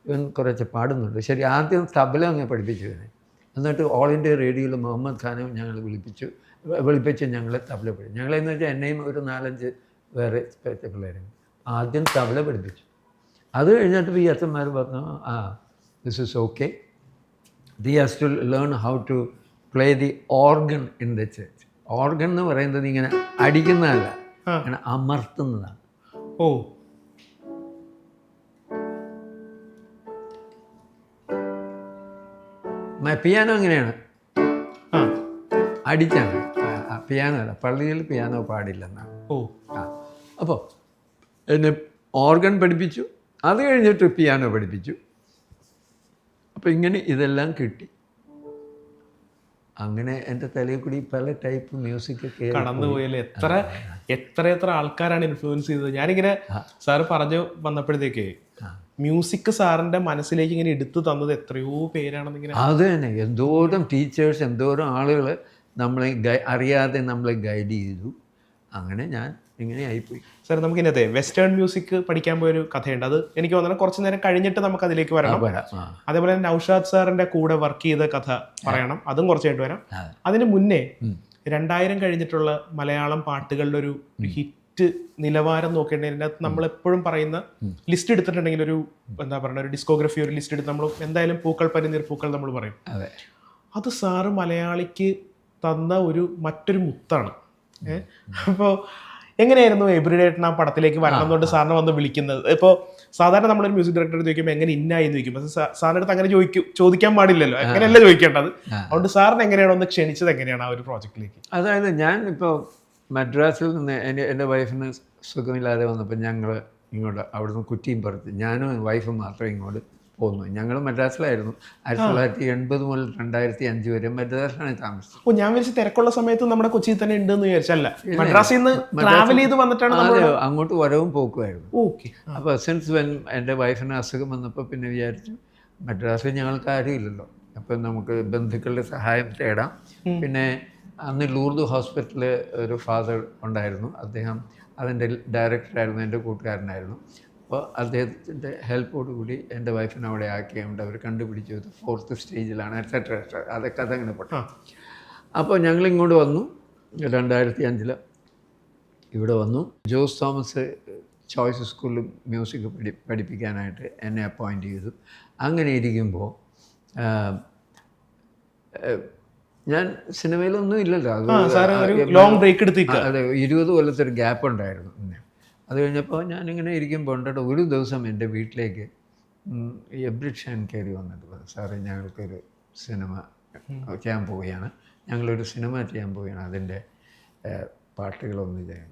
ഇവൻ കുറച്ച് പാടുന്നുണ്ട്, ശരി, ആദ്യം തബല അങ്ങ് പഠിപ്പിച്ചു ഇവനെ. എന്നിട്ട് ഓൾ ഇന്ത്യ റേഡിയോയിൽ മുഹമ്മദ് ഖാനെ ഞങ്ങൾ വിളിപ്പിച്ച് ഞങ്ങളെ തബല പഠിച്ചു. ഞങ്ങളെന്ന് വെച്ചാൽ എന്നെയും ഒരു 4-5 വേറെ പിള്ളേരും ആദ്യം തബല പഠിപ്പിച്ചു. അത് കഴിഞ്ഞിട്ട് ഈ അച്ഛന്മാർ പറഞ്ഞു, this is okay. The has to learn how to play the organ in the church. Organ എന്ന് പറയുന്നത് ഇങ്ങനെ അടിക്കുന്നതല്ല, ഇങ്ങനെ അമർത്തുന്നതാണ്. പിയാനോ അങ്ങനെയാണ്, അടിച്ചാണ്. പിയാനോ അല്ല, പള്ളിയിൽ പിയാനോ പാടില്ലെന്നാണ്. അപ്പോൾ എന്നെ ഓർഗൻ പഠിപ്പിച്ചു, അത് കഴിഞ്ഞിട്ട് പിയാനോ പഠിപ്പിച്ചു. അപ്പോൾ ഇങ്ങനെ ഇതെല്ലാം കിട്ടി. അങ്ങനെ എൻ്റെ തലയിൽ കൂടി പല ടൈപ്പ് മ്യൂസിക് കടന്നുപോയല്ലേ. എത്ര ആൾക്കാരാണ് ഇൻഫ്ലുവൻസ് ചെയ്തത്. ഞാനിങ്ങനെ സാറ് പറഞ്ഞു വന്നപ്പോഴത്തേക്ക് മ്യൂസിക് സാറിൻ്റെ മനസ്സിലേക്ക് ഇങ്ങനെ എടുത്തു തന്നത് എത്രയോ പേരാണെന്നിങ്ങനെ. അത് തന്നെ, എന്തോരം ടീച്ചേഴ്സ്, എന്തോരം ആളുകൾ നമ്മളെ അറിയാതെ നമ്മളെ ഗൈഡ് ചെയ്തു. അങ്ങനെ ഞാൻ ഇങ്ങനെ ആയിപ്പോയി. സാർ, നമുക്ക് ഇന്നത്തെ വെസ്റ്റേൺ മ്യൂസിക് പഠിക്കാൻ പോയൊരു കഥയുണ്ട്. അത് എനിക്ക് തോന്നുന്നത് കുറച്ച് നേരം കഴിഞ്ഞിട്ട് നമുക്ക് അതിലേക്ക് വരണം. അതേപോലെ തന്നെ നൗഷാദ് സാറിന്റെ കൂടെ വർക്ക് ചെയ്ത കഥ പറയണം, അതും കുറച്ചായിട്ട് വരാം. അതിന് മുന്നേ 2000 കഴിഞ്ഞിട്ടുള്ള മലയാളം പാട്ടുകളുടെ ഒരു ഹിറ്റ് നിലവാരം നോക്കേണ്ടത്. അതിനകത്ത് നമ്മളെപ്പോഴും പറയുന്ന ലിസ്റ്റ് എടുത്തിട്ടുണ്ടെങ്കിൽ ഒരു എന്താ പറയുക, ഒരു ഡിസ്കോഗ്രഫി, ഒരു ലിസ്റ്റ് എടുത്ത് നമ്മൾ എന്തായാലും പൂക്കൾ പനിനീർ പൂക്കൾ നമ്മൾ പറയും. അത് സാറ് മലയാളിക്ക് തന്ന മറ്റൊരു മുത്താണ്. അപ്പോൾ എങ്ങനെയായിരുന്നു എബ്രിഡേട്ടൻ ആ പടത്തിലേക്ക് വരണം തൊട്ട് സാറിനെ വന്ന് വിളിക്കുന്നത്? ഇപ്പോൾ സാധാരണ നമ്മളൊരു മ്യൂസിക് ഡയറക്ടർ ചോദിക്കുമ്പോൾ എങ്ങനെ ഇന്നായി എന്ന് ചോദിക്കും. പക്ഷേ സാറിൻ്റെ അടുത്ത് അങ്ങനെ ചോദിക്കാൻ പാടില്ലല്ലോ, അങ്ങനെയല്ല ചോദിക്കേണ്ടത്. അതുകൊണ്ട് സാറിന് എങ്ങനെയാണ് ഒന്ന് ക്ഷണിച്ചത്, എങ്ങനെയാണ് ആ ഒരു പ്രോജക്റ്റിലേക്ക്? അതായത് ഞാൻ ഇപ്പോൾ മദ്രാസിൽ നിന്ന് എൻ്റെ വൈഫിന് സുഖമില്ലാതെ വന്നപ്പോൾ ഞങ്ങൾ ഇങ്ങോട്ട് അവിടുന്ന് കുറ്റിയും പുറത്ത് ഞാനും വൈഫും മാത്രമേ ഇങ്ങോട്ട് പോന്നു. ഞങ്ങൾ മദ്രാസിലായിരുന്നു. 1980 മുതൽ 2005 വരെ മദ്രാസിലാണ് താമസിച്ചത്. ഞാൻ വിചാരിച്ച തിരക്കുള്ള സമയത്ത് നമ്മുടെ കൊച്ചിയിൽ തന്നെ ഉണ്ടെന്ന് വിചാരിച്ചല്ല, മദ്രാസിൽ നിന്ന് ട്രാവൽ ചെയ്ത് വന്നിട്ടാണ്. അങ്ങോട്ട് വരവും പോക്കുമായിരുന്നു. അപ്പോൾ സിൻസ് എൻ്റെ വൈഫിന് അസുഖം വന്നപ്പോൾ പിന്നെ വിചാരിച്ചു മദ്രാസിൽ ഞങ്ങൾക്ക് ആരുമില്ലല്ലോ, അപ്പം നമുക്ക് ബന്ധുക്കളുടെ സഹായം തേടാം. പിന്നെ അന്ന് ലൂർദ് ഹോസ്പിറ്റലിൽ ഒരു ഫാദർ ഉണ്ടായിരുന്നു, അദ്ദേഹം അതിൻ്റെ ഡയറക്ടറായിരുന്നു, എൻ്റെ കൂട്ടുകാരനായിരുന്നു. അപ്പോൾ അദ്ദേഹത്തിൻ്റെ ഹെൽപ്പോടുകൂടി എൻ്റെ വൈഫിനെ അവിടെ ആക്കിയുണ്ട്. അവർ കണ്ടുപിടിച്ചു 4th സ്റ്റേജിലാണ് എക്സെട്ര അതൊക്കെ അതങ്ങനെ പോട്ടെ. അപ്പോൾ ഞങ്ങളിങ്ങോട്ട് വന്നു 2005 ഇവിടെ വന്നു. ജോസ് തോമസ് ചോയ്സ് സ്കൂളിൽ മ്യൂസിക് പഠിപ്പിക്കാനായിട്ട് എന്നെ അപ്പോയിൻ്റ് ചെയ്തു. അങ്ങനെ ഇരിക്കുമ്പോൾ ഞാൻ സിനിമയിലൊന്നും ഇല്ലല്ലോ, ലോങ് ബ്രേക്ക് എടുത്തില്ല. അതെ, 20 കൊല്ലത്തൊരു ഗ്യാപ്പ് ഉണ്ടായിരുന്നു. പിന്നെ അത് കഴിഞ്ഞപ്പോൾ ഞാനിങ്ങനെ ഇരിക്കുമ്പോൾ ഉണ്ടോ ഒരു ദിവസം എൻ്റെ വീട്ടിലേക്ക് എബ്രിഡ് ഷാൻ കയറി വന്നിട്ട് പറഞ്ഞു, സാറേ ഞങ്ങൾക്കൊരു സിനിമ ചെയ്യാൻ പോവുകയാണ്, ഞങ്ങളൊരു സിനിമ ചെയ്യാൻ പോവുകയാണ്, അതിൻ്റെ പാട്ടുകളൊന്നും ചെയ്യാൻ.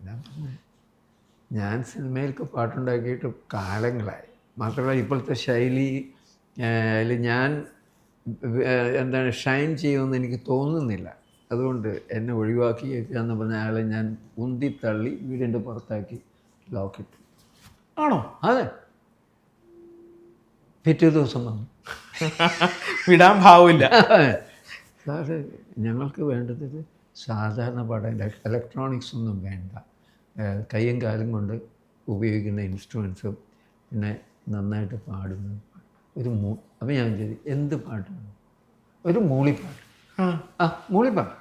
ഞാൻ സിനിമയിലേക്ക് പാട്ടുണ്ടാക്കിയിട്ട് കാലങ്ങളായി. മാത്രമല്ല ഇപ്പോഴത്തെ ശൈലി ഞാൻ എന്താണ് ഷൈൻ ചെയ്യുമെന്ന് എനിക്ക് തോന്നുന്നില്ല. അതുകൊണ്ട് എന്നെ ഒഴിവാക്കിയേക്കുക എന്ന് പറഞ്ഞ ആളെ ഞാൻ ഉന്തി തള്ളി വീടിൻ്റെ പുറത്താക്കി ലോക്കിട്ടു. ആണോ? അതെ. പിറ്റേ ദിവസം വന്നു. വിടാൻ ഭാവമില്ല. സാറ് ഞങ്ങൾക്ക് വേണ്ടത് സാധാരണ പാടാൻ ഇലക്ട്രോണിക്സ് ഒന്നും വേണ്ട, കൈയും കാലും കൊണ്ട് ഉപയോഗിക്കുന്ന ഇൻസ്ട്രുമെൻസും പിന്നെ നന്നായിട്ട് പാടുന്ന ഒരു അപ്പം ഞാൻ ചോദിച്ചു എന്ത് പാട്ടാണ്? ഒരു മൂളിപ്പാട്ട്. മൂളിപ്പാട്ട്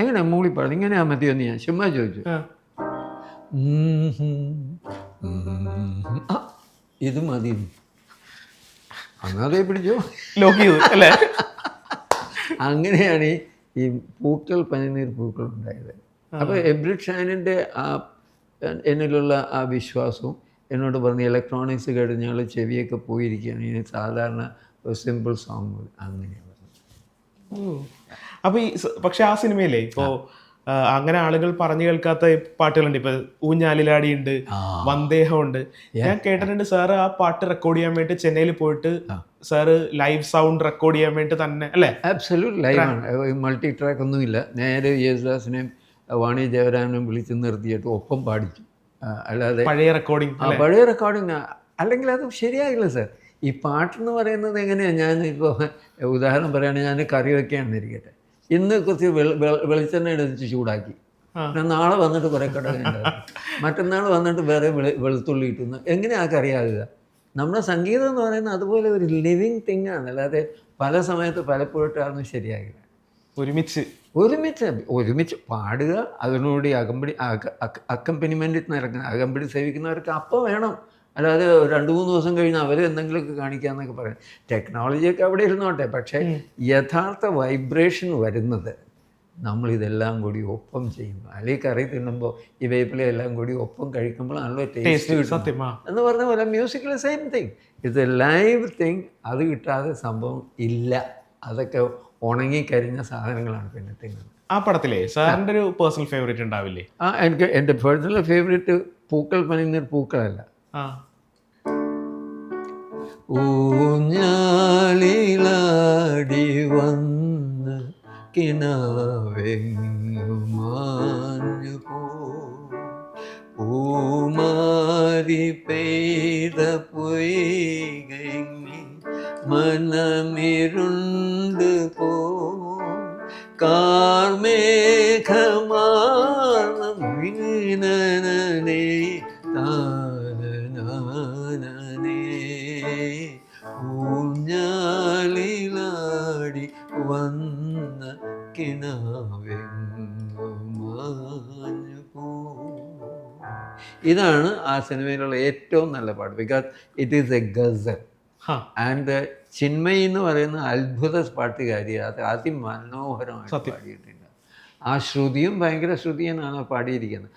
എങ്ങനെയാ മൂളിപ്പാട്ട് ഇങ്ങനെയാ മതിയെന്ന് ഞാൻ ചുമ്മാ ചോദിച്ചു. ഇത് മതി, അങ്ങാതെ പിടിച്ചോ ലോക്ക് ചെയ്തു അല്ലേ? അങ്ങനെയാണ് ഈ പൂക്കൾ പനിനീർ പൂക്കൾ ഉണ്ടായത്. അപ്പോൾ എബ്രിഡ് ഷാനിൻ്റെ എന്നിലുള്ള ആ വിശ്വാസവും എന്നോട് പറഞ്ഞ് ഇലക്ട്രോണിക്സ് കേട്ട് ഞങ്ങൾ ചെവിയൊക്കെ പോയിരിക്കുകയാണ്, ഇനി സാധാരണ ഒരു സിമ്പിൾ സോങ് അങ്ങനെയാണ് പറഞ്ഞത്. അപ്പോൾ ഈ പക്ഷെ ആ സിനിമയിലേ ഇപ്പോൾ അങ്ങനെ ആളുകൾ പറഞ്ഞു കേൾക്കാത്ത പാട്ടുകളുണ്ട്. ഇപ്പോൾ ഊഞ്ഞാലിലാടിയുണ്ട്, വന്ദേഹമുണ്ട്. ഞാൻ കേട്ടിട്ടുണ്ട് സാറ് ആ പാട്ട് റെക്കോർഡ് ചെയ്യാൻ വേണ്ടി ചെന്നൈയിൽ പോയിട്ട് സാറ് ലൈവ് സൗണ്ട് റെക്കോർഡ് ചെയ്യാൻ വേണ്ടി തന്നെ അല്ലേ? ആബ്സല്യൂട്ട് ലൈവാണ്, മൾട്ടി ട്രാക്ക് ഒന്നുമില്ല. നേരെ യേശുദാസിനെയും വാണി ജയരാമനെയും വിളിച്ച് നിർത്തിയിട്ട് ഒപ്പം പാടിച്ചു. അല്ലാതെ പഴയ റെക്കോർഡിങ് അല്ലെങ്കിൽ അത് ശരിയായില്ല സാർ. ഈ പാട്ടെന്ന് പറയുന്നത് എങ്ങനെയാണ്? ഞാനിപ്പോൾ ഉദാഹരണം പറയുകയാണെങ്കിൽ ഞാൻ കറി വയ്ക്കുകയാണെന്നിരിക്കട്ടെ, ഇന്ന് കുറച്ച് വെളിച്ചെണ്ണ എടുത്ത് ചൂടാക്കി, നാളെ വന്നിട്ട് കുറേ കടലുണ്ടാകും, മറ്റന്നാൾ വന്നിട്ട് വേറെ വെളുത്തുള്ളി ഇട്ടുന്നു, എങ്ങനെയാണ് കറിയാകുക? നമ്മുടെ സംഗീതം എന്ന് പറയുന്നത് അതുപോലെ ഒരു ലിവിങ് തിങ് ആണ്, അല്ലാതെ പല സമയത്ത് പലപ്പോഴാണെന്ന് ശരിയാകില്ല. ഒരുമിച്ച് പാടുക, അതിനോട് അക്കമ്പനിമെൻ്റ് ഇറങ്ങുന്ന അകമ്പടി സേവിക്കുന്നവർക്ക് അപ്പം വേണം, അല്ലാതെ 2-3 ദിവസം കഴിഞ്ഞ് അവർ എന്തെങ്കിലുമൊക്കെ കാണിക്കാമെന്നൊക്കെ പറയാം. ടെക്നോളജിയൊക്കെ അവിടെ ഇരുന്നോട്ടെ, പക്ഷേ യഥാർത്ഥ വൈബ്രേഷൻ വരുന്നത് നമ്മളിതെല്ലാം കൂടി ഒപ്പം ചെയ്യുന്നു. അല്ലെങ്കിൽ കറി തിന്നുമ്പോൾ ഈ വേപ്പില എല്ലാം കൂടി ഒപ്പം കഴിക്കുമ്പോൾ നല്ല ടേസ്റ്റ് കിട്ടും എന്ന് പറഞ്ഞ പോലെ മ്യൂസിക്കിലെ സെയിം തിങ്. ഇത് ലൈവ് തിങ്, അത് കിട്ടാതെ സംഭവം ഇല്ല. അതൊക്കെ ഉണങ്ങിക്കരിഞ്ഞ സാധനങ്ങളാണ് പിന്നെ തിന്നുന്നത്. ആ പടത്തിലെ സാറിൻ്റെ ഒരു പേഴ്സണൽ ഫേവറേറ്റ് ഉണ്ടാവില്ലേ? എനിക്ക് എൻ്റെ പേഴ്സണൽ ഫേവറേറ്റ് പൂക്കൾ പനിനീർ പൂക്കളല്ല, ഊഞ്ഞാലിലാടി വന്ന് കിനാവെങ്ങുമാഞ്ഞു പൂമാരി പെയ്ത പൊയ്കങ്ങി മനമിരുണ്ട് പോ കാർമേഘമാർന്ന വീണനേ താനനേ ഊഞ്ഞാലിലാടി വന്ന കിനാവെങ്ങുമാഞ്ഞു പോ. ഇതാണ് ആ സിനിമയിലുള്ള ഏറ്റവും നല്ല പാട്ട്. Because it is A ghazal. And Chinmayi എന്ന് പറയുന്ന അത്ഭുത പാട്ടുകാരി, അത് അതിമനോഹരമായിട്ട് പാടിയിട്ടുണ്ട്. ആ ശ്രുതിയും ഭയങ്കര ശ്രുതിയെന്നാണ് പാടിയിരിക്കുന്നത്.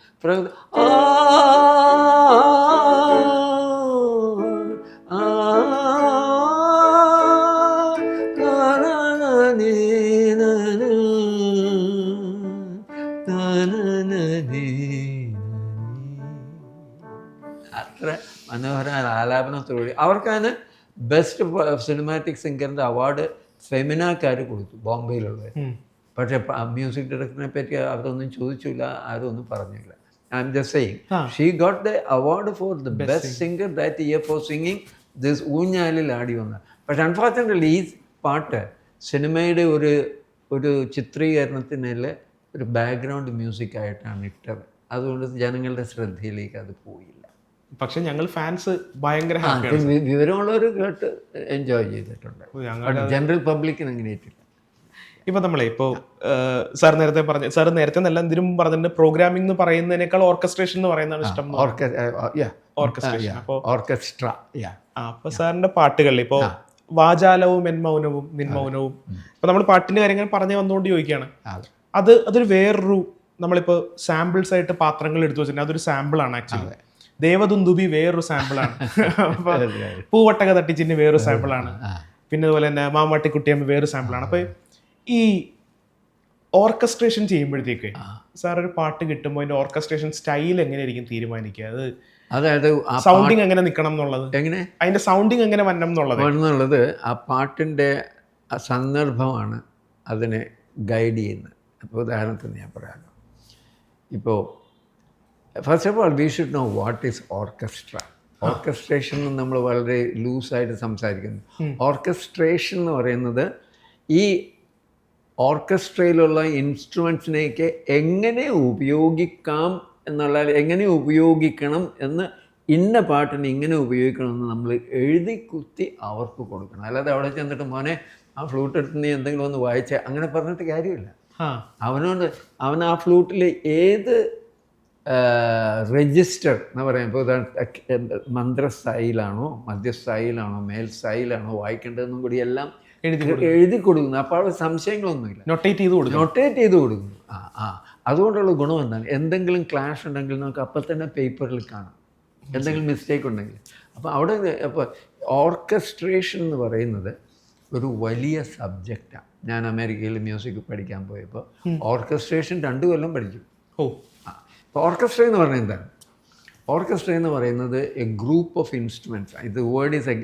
അത്ര മനോഹര ആലാപനത്തോടുകൂടി അവർക്കതിന് ബെസ്റ്റ് സിനിമാറ്റിക് സിംഗറിൻ്റെ അവാർഡ് ഫെമിനാക്കാർ കൊടുത്തു, ബോംബെയിലുള്ളവർ. പക്ഷേ മ്യൂസിക് ഡയറക്ടറിനെ പറ്റി അതൊന്നും ചോദിച്ചില്ല, ആരും ഒന്നും പറഞ്ഞില്ല. I'm just saying she got the award for the best singer that year for singing this ഊഞ്ഞാലിൽ ആടി വന്ന. പക്ഷെ അൺഫോർച്യുനേറ്റ്ലി ഈ പാട്ട് സിനിമയുടെ ഒരു ചിത്രീകരണത്തിനുള്ള ഒരു ബാക്ക്ഗ്രൗണ്ട് മ്യൂസിക് ആയിട്ടാണ് ഇട്ടത്. അതുകൊണ്ട് ജനങ്ങളുടെ ശ്രദ്ധയിലേക്ക് അത് പോയില്ല. പക്ഷെ ഞങ്ങൾ ഫാൻസ് ഭയങ്കര വിവരമുള്ളവർ കേട്ട് എൻജോയ് ചെയ്തിട്ടുണ്ട്. ജനറൽ പബ്ലിക്കിന് അങ്ങനെ ആയിട്ടില്ല. ഇപ്പൊ നമ്മളെ ഇപ്പോൾ സാർ നേരത്തെ പറഞ്ഞു, സാർ നേരത്തെ നല്ല എന്തിനും പറഞ്ഞിട്ടുണ്ട്, പ്രോഗ്രാമിംഗ് എന്ന് പറയുന്നതിനേക്കാൾ ഓർക്കസ്ട്രേഷൻ എന്ന് പറയുന്നതാണ് ഇഷ്ടം. ഓർക്കസ്ട്രേഷൻ. അപ്പോൾ ഓർക്കസ്ട്ര. അപ്പൊ സാറിന്റെ പാട്ടുകളിൽ ഇപ്പോൾ വാചാലവും എന്മൗനവും നിന്മൗനവും, ഇപ്പൊ നമ്മൾ പാട്ടിന്റെ കാര്യങ്ങൾ പറഞ്ഞു വന്നുകൊണ്ട് ചോദിക്കുകയാണ്, അതൊരു വേറൊരു, നമ്മളിപ്പോ സാമ്പിൾസ് ആയിട്ട് പാത്രങ്ങൾ എടുത്തു വെച്ചിട്ടുണ്ട്, അതൊരു സാമ്പിൾ ആണ് ആക്ച്വലി. ദേവദുന്ദുബി വേറൊരു സാമ്പിളാണ്, പൂവട്ടക തട്ടിച്ചിന് വേറൊരു സാമ്പിളാണ്, പിന്നെ അതുപോലെ തന്നെ മാമാട്ടിക്കുട്ടിയമ്മ വേറൊരു സാമ്പിളാണ്. അപ്പൊ ഈ ഓർക്കസ്ട്രേഷൻ ചെയ്യുമ്പോഴത്തേക്ക് സാർ ഒരു പാട്ട് കിട്ടുമ്പോൾ അതിന്റെ ഓർക്കസ്ട്രേഷൻ സ്റ്റൈൽ എങ്ങനെയായിരിക്കും തീരുമാനിക്കുക? അതായത് സൗണ്ടിങ് എങ്ങനെ നിൽക്കണം എന്നുള്ളത്, എങ്ങനെ അതിന്റെ സൗണ്ടിങ് എങ്ങനെ വരണം എന്നുള്ളത് ആ പാട്ടിന്റെ സന്ദർഭമാണ് അതിനെ ഗൈഡ് ചെയ്യുന്നത്. അപ്പോൾ ഉദാഹരണത്തിന് ഞാൻ പറയാമല്ലോ, ഇപ്പോൾ first of all we should know what is orchestra. Orchestration നമ്മൾ വളരെ ലൂസായിട്ട് സംസാരിക്കുന്നു. ഓർക്കസ്ട്രേഷൻ എന്ന് പറയുന്നത് ഈ ഓർക്കസ്ട്രയിലുള്ള ഇൻസ്ട്രുമെൻസിനെയൊക്കെ എങ്ങനെ ഉപയോഗിക്കാം എന്നുള്ള, എങ്ങനെ ഉപയോഗിക്കണം എന്ന്, ഇന്ന പാട്ടിന് ഇങ്ങനെ ഉപയോഗിക്കണമെന്ന് നമ്മൾ എഴുതി കുത്തി അവർക്ക് കൊടുക്കണം. അല്ലാതെ അവിടെ ചെന്നിട്ട് മോനെ ആ ഫ്ലൂട്ട് എടുത്ത് നീ എന്തെങ്കിലും ഒന്ന് വായിച്ചാൽ അങ്ങനെ പറഞ്ഞിട്ട് കാര്യമില്ല. അവൻ ആ ഫ്ലൂട്ടിൽ ഏത് രജിസ്റ്റർ എന്ന് പറയാം, ഇപ്പോൾ മന്ത്രസ്ഥായിലാണോ മധ്യസ്ഥായിലാണോ മേൽസ്ഥായിലാണോ വായിക്കേണ്ടതെന്നും കൂടി എല്ലാം എഴുതി കൊടുക്കുന്നു. അപ്പോൾ അവിടെ സംശയങ്ങളൊന്നുമില്ല, നൊട്ടേറ്റ് ചെയ്ത് കൊടുക്കുന്നു. അതുകൊണ്ടുള്ള ഗുണം എന്താണ്, എന്തെങ്കിലും ക്ലാഷ് ഉണ്ടെങ്കിൽ നമുക്ക് അപ്പം തന്നെ പേപ്പറിൽ കാണാം, എന്തെങ്കിലും മിസ്റ്റേക്ക് ഉണ്ടെങ്കിൽ. അപ്പോൾ അവിടെ അപ്പോൾ ഓർക്കസ്ട്രേഷൻ എന്ന് പറയുന്നത് ഒരു വലിയ സബ്ജക്റ്റാണ്. ഞാൻ അമേരിക്കയിൽ മ്യൂസിക് പഠിക്കാൻ പോയപ്പോൾ ഓർക്കസ്ട്രേഷൻ 2 കൊല്ലം പഠിച്ചു. അപ്പോൾ ഓർക്കസ്ട്ര എന്ന് പറയുന്നത് എന്താണ്? ഓർക്കസ്ട്ര എന്ന് പറയുന്നത് എ ഗ്രൂപ്പ് ഓഫ് ഇൻസ്ട്രുമെൻറ്റ്സ്. ഇത് വേർഡ് ഈസ് എ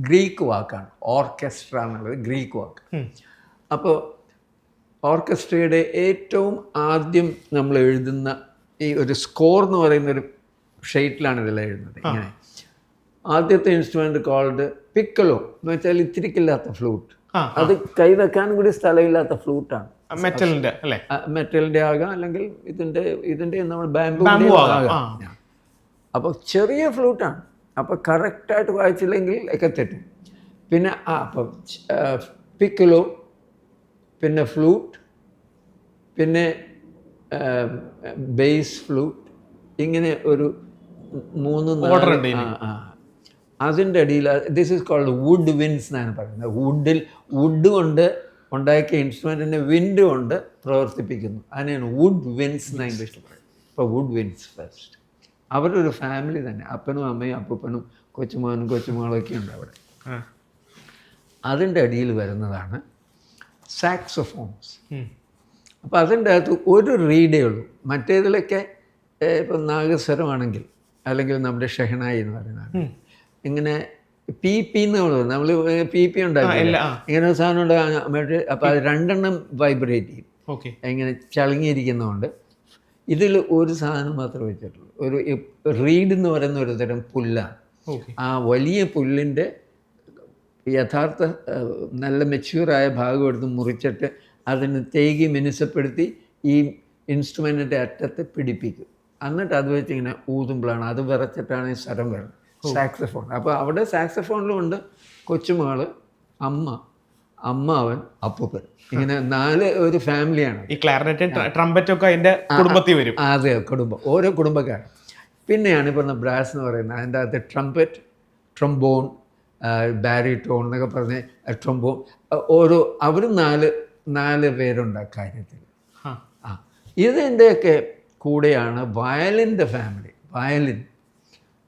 ഗ്രീക്ക് വാക്കാണ്. ഓർക്കസ്ട്ര എന്നുള്ളത് ഗ്രീക്ക് വാക്ക്. അപ്പോൾ ഓർക്കസ്ട്രയുടെ ഏറ്റവും ആദ്യം നമ്മൾ എഴുതുന്ന ഈ ഒരു സ്കോർ എന്ന് പറയുന്നൊരു ഷെയ്റ്റിലാണ് ഇതെല്ലാം എഴുതുന്നത്. ഇങ്ങനെ ആദ്യത്തെ ഇൻസ്ട്രുമെൻ്റ് കോൾഡ് പിക്കലോ എന്ന് വെച്ചാൽ ഇത്തിരിക്കില്ലാത്ത ഫ്ലൂട്ട്. അത് കൈവെക്കാനും കൂടി സ്ഥലമില്ലാത്ത ഫ്ലൂട്ടാണ്. മെറ്റലിൻ്റെ ആകാം, അല്ലെങ്കിൽ ഇതിൻ്റെ നമ്മൾ ബാംബു ആകാം. അപ്പോൾ ചെറിയ ഫ്ലൂട്ടാണ്. അപ്പോൾ കറക്റ്റായിട്ട് വായിച്ചില്ലെങ്കിൽ ഒക്കെ തെറ്റും. പിന്നെ അപ്പം പിക്കലോ, പിന്നെ ഫ്ലൂട്ട്, പിന്നെ ബേസ് ഫ്ലൂട്ട്, ഇങ്ങനെ ഒരു 3-4. അതിൻ്റെ അടിയിൽ this is called woodwinds എന്നാണ് പറയുന്നത്. വുഡ് കൊണ്ട് ഉണ്ടാക്കിയ ഇൻസ്ട്രുമെൻറ്റിനെ വിൻഡ് കൊണ്ട് പ്രവർത്തിപ്പിക്കുന്നു. അതിനാണ് വുഡ് വിൻസ് എന്ന് ഇംഗ്ലീഷിൽ പറയുന്നത്. ഇപ്പോൾ വുഡ് വിൻസ് ഫസ്റ്റ്. അവരൊരു ഫാമിലി തന്നെ, അപ്പനും അമ്മയും അപ്പൂപ്പനും കൊച്ചുമോനും കൊച്ചുമോളൊക്കെ ഉണ്ട് അവിടെ. അതിൻ്റെ അടിയിൽ വരുന്നതാണ് സാക്സോഫോൺസ്. അപ്പോൾ അതിൻ്റെ അകത്ത് ഒരു റീഡേ ഉള്ളൂ. മറ്റേതിലൊക്കെ ഇപ്പം നാഗസ്വരമാണെങ്കിൽ, അല്ലെങ്കിൽ നമ്മുടെ ഷെഹനായി എന്ന് പറയുന്നതാണ്, ഇങ്ങനെ പി എന്ന് പറയുന്നത്, നമ്മൾ പി ഉണ്ടാക്കില്ല, ഇങ്ങനെ ഒരു സാധനം ഉണ്ടാകാൻ. അപ്പോൾ അത് 2 വൈബ്രേറ്റ് ചെയ്യും, ഇങ്ങനെ ചളുങ്ങിയിരിക്കുന്നതുകൊണ്ട്. ഇതിൽ ഒരു സാധനം മാത്രമേ വെച്ചിട്ടുള്ളൂ. ഒരു റീഡ് എന്ന് പറയുന്ന ഒരു തരം പുല്ലാണ്. ആ വലിയ പുല്ലിൻ്റെ യഥാർത്ഥ നല്ല മെച്യൂറായ ഭാഗം എടുത്ത് മുറിച്ചിട്ട് അതിന് തേകി മിനുസപ്പെടുത്തി ഈ ഇൻസ്ട്രുമെൻറ്റിൻ്റെ അറ്റത്ത് പിടിപ്പിക്കും. എന്നിട്ട് അത് വെച്ച് ഇങ്ങനെ ഊതുമ്പോഴാണ് അത് വിറച്ചിട്ടാണ് ഈ സ്വരം വരുന്നത്. സാക്സഫോൺ. അപ്പോൾ അവിടെ സാക്സഫോണിലും ഉണ്ട് കൊച്ചുമകൾ, അമ്മാവൻ, അപ്പൂപ്പൻ, ഇങ്ങനെ 4 ഒരു ഫാമിലിയാണ്. ഈ ക്ലാരിനെറ്റ് ട്രംപറ്റ് ഒക്കെ അതിൻ്റെ കുടുംബത്തിൽ വരും. അതെ, കുടുംബം, ഓരോ കുടുംബക്കാർ. പിന്നെയാണ് ഇപ്പോൾ ബ്രാസ് എന്ന് പറയുന്നത്. അതിൻ്റെ അകത്ത് ട്രംപറ്റ്, ട്രംബോൺ, ബാരിറ്റോൺ എന്നൊക്കെ പറഞ്ഞ് ട്രംബോൺ, ഓരോ അവരും 4 പേരുണ്ട് കാര്യത്തിൽ. ഇതിൻ്റെയൊക്കെ കൂടെയാണ് വയലിൻ്റെ ഫാമിലി. വയലിൻ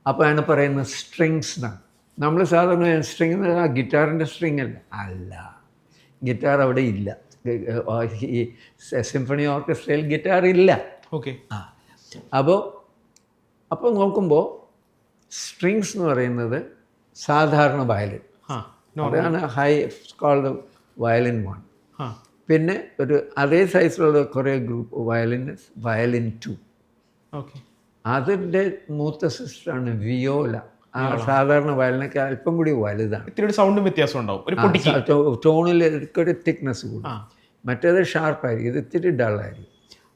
അപ്പോൾ ആണ് പറയുന്നത് സ്ട്രിങ്സ് എന്നാണ്. നമ്മൾ സാധാരണ സ്ട്രിങ് എന്ന് പറഞ്ഞാൽ ഗിറ്റാറിൻ്റെ സ്ട്രിങ് അല്ല. ഗിറ്റാർ അവിടെ ഇല്ല. ഈ സിംഫണി ഓർക്കസ്ട്രയിൽ ഗിറ്റാർ ഇല്ല. അപ്പോൾ നോക്കുമ്പോൾ സ്ട്രിങ്സ് എന്ന് പറയുന്നത് സാധാരണ വയലിൻ, അതാണ് ഹൈ കോൾഡ് വയലിൻ 1. പിന്നെ ഒരു അതേ സൈസിലുള്ള കുറേ ഗ്രൂപ്പ് വയലിൻ 2. അതിൻ്റെ മൂത്ത സിസ്റ്ററാണ് വിയോല. ആ സാധാരണ വയലിനൊക്കെ അല്പം കൂടി വലുതാണ്. ഇത്തിരി സൗണ്ടും വ്യത്യാസം ഉണ്ടാവും, ടോണിൽ ഒരു തിക്നെസ് കൂടും. മറ്റേത് ഷാർപ്പായിരിക്കും, ഇത് ഇത്തിരി ഡള്ളായിരിക്കും.